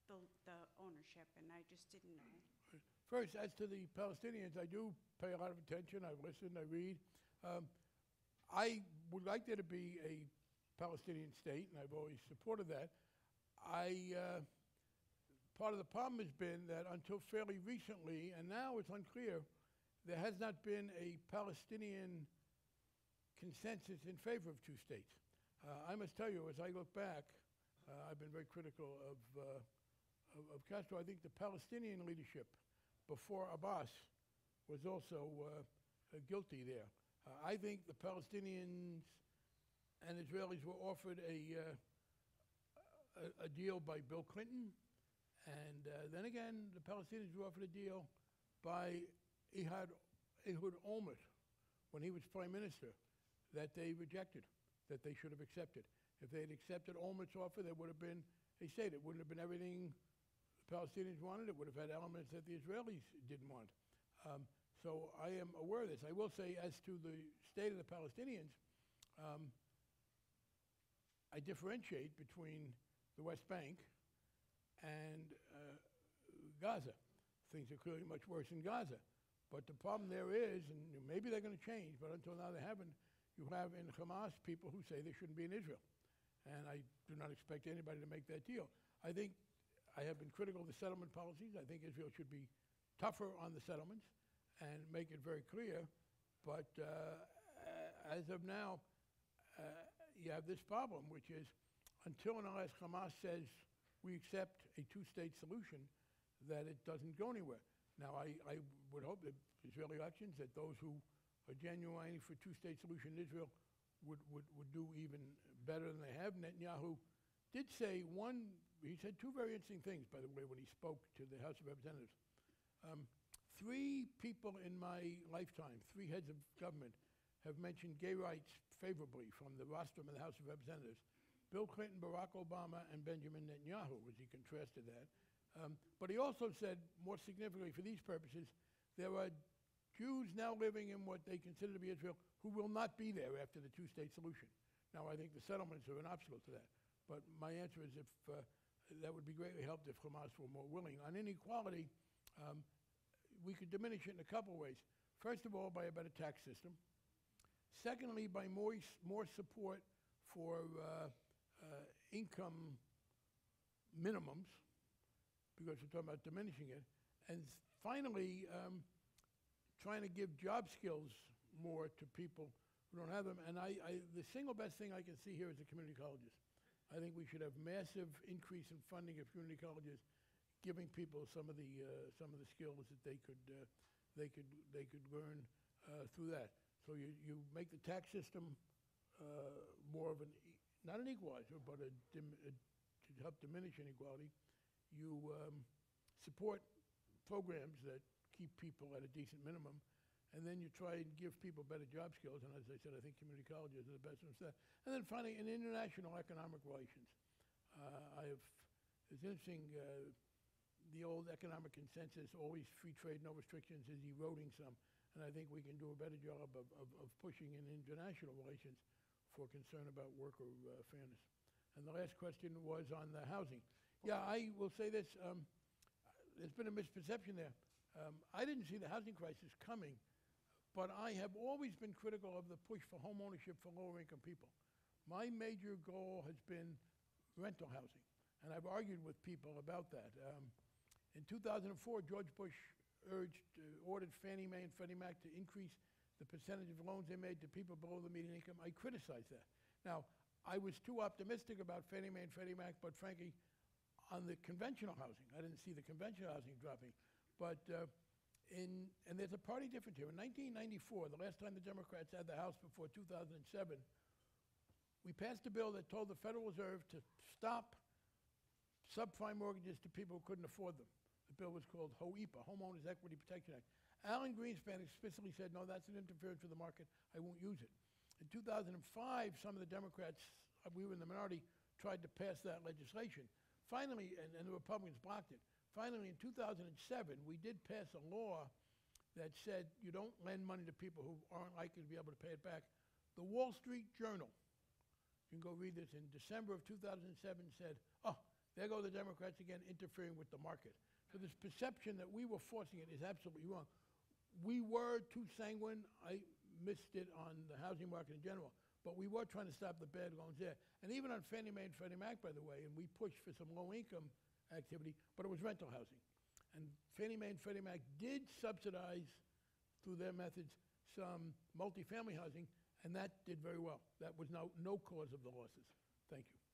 the ownership, and I just didn't know. First, as to the Palestinians, I do pay a lot of attention. I listen, I read. I would like there to be a Palestinian state, and I've always supported that. Part of the problem has been that until fairly recently, and now it's unclear, there has not been a Palestinian consensus in favor of two states. I must tell you, as I look back, I've been very critical of Castro. I think the Palestinian leadership before Abbas was also guilty there. I think the Palestinians and Israelis were offered a deal by Bill Clinton, and then again, the Palestinians were offered a deal by Ehud Olmert when he was prime minister that they rejected, that they should have accepted. If they had accepted Olmert's offer, there would have been a state. It wouldn't have been everything the Palestinians wanted. It would have had elements that the Israelis didn't want. So I am aware of this. I will say, as to the state of the Palestinians, I differentiate between the West Bank and Gaza. Things are clearly much worse in Gaza. But the problem there is, and maybe they're going to change, but until now they haven't, you have in Hamas people who say they shouldn't be in Israel. And I do not expect anybody to make that deal. I think I have been critical of the settlement policies. I think Israel should be tougher on the settlements and make it very clear. But as of now, you have this problem, which is until and unless Hamas says we accept a two-state solution, that it doesn't go anywhere. Now, I would hope that Israeli elections, that those who are genuine for two-state solution in Israel would do even better than they have. Netanyahu did say he said two very interesting things, by the way, when he spoke to the House of Representatives. Three people in my lifetime, three heads of government, have mentioned gay rights favorably from the rostrum of the House of Representatives. Bill Clinton, Barack Obama, and Benjamin Netanyahu, as he contrasted that. But he also said, more significantly for these purposes, there are Jews now living in what they consider to be Israel who will not be there after the two-state solution. Now, I think the settlements are an obstacle to that. But my answer is that would be greatly helped if Hamas were more willing. On inequality, we could diminish it in a couple of ways. First of all, by a better tax system. Secondly, by more support for income minimums, because we're talking about diminishing it. And finally, trying to give job skills more to people who don't have them. And the single best thing I can see here is the community colleges. I think we should have massive increase in funding of community colleges, giving people some of the skills that they could learn through that. So you make the tax system more of not an equalizer, but to help diminish inequality. You support programs that keep people at a decent minimum, and then you try and give people better job skills. And as I said, I think community colleges are the best ones for that. And then finally, in international economic relations, it's interesting. The old economic consensus, always free trade, no restrictions, is eroding some. And I think we can do a better job of pushing in international relations for concern about worker fairness. And the last question was on the housing. Yeah, I will say this. There's been a misperception there. I didn't see the housing crisis coming, but I have always been critical of the push for home ownership for lower-income people. My major goal has been rental housing, and I've argued with people about that. In 2004, George Bush ordered Fannie Mae and Freddie Mac to increase the percentage of loans they made to people below the median income. I criticized that. Now, I was too optimistic about Fannie Mae and Freddie Mac, but frankly, on the conventional housing, I didn't see the conventional housing dropping. But and there's a party difference here. In 1994, the last time the Democrats had the House before 2007, we passed a bill that told the Federal Reserve to stop subprime mortgages to people who couldn't afford them. The bill was called HOEPA, Homeowners Equity Protection Act. Alan Greenspan explicitly said, no, that's an interference with the market. I won't use it. In 2005, some of the Democrats, we were in the minority, tried to pass that legislation. Finally, and the Republicans blocked it. Finally, in 2007, we did pass a law that said you don't lend money to people who aren't likely to be able to pay it back. The Wall Street Journal, you can go read this, in December of 2007 said, oh, there go the Democrats again interfering with the market. So this perception that we were forcing it is absolutely wrong. We were too sanguine. I missed it on the housing market in general. But we were trying to stop the bad loans there. And even on Fannie Mae and Freddie Mac, by the way, and we pushed for some low-income activity, but it was rental housing. And Fannie Mae and Freddie Mac did subsidize, through their methods, some multifamily housing, and that did very well. That was no cause of the losses. Thank you.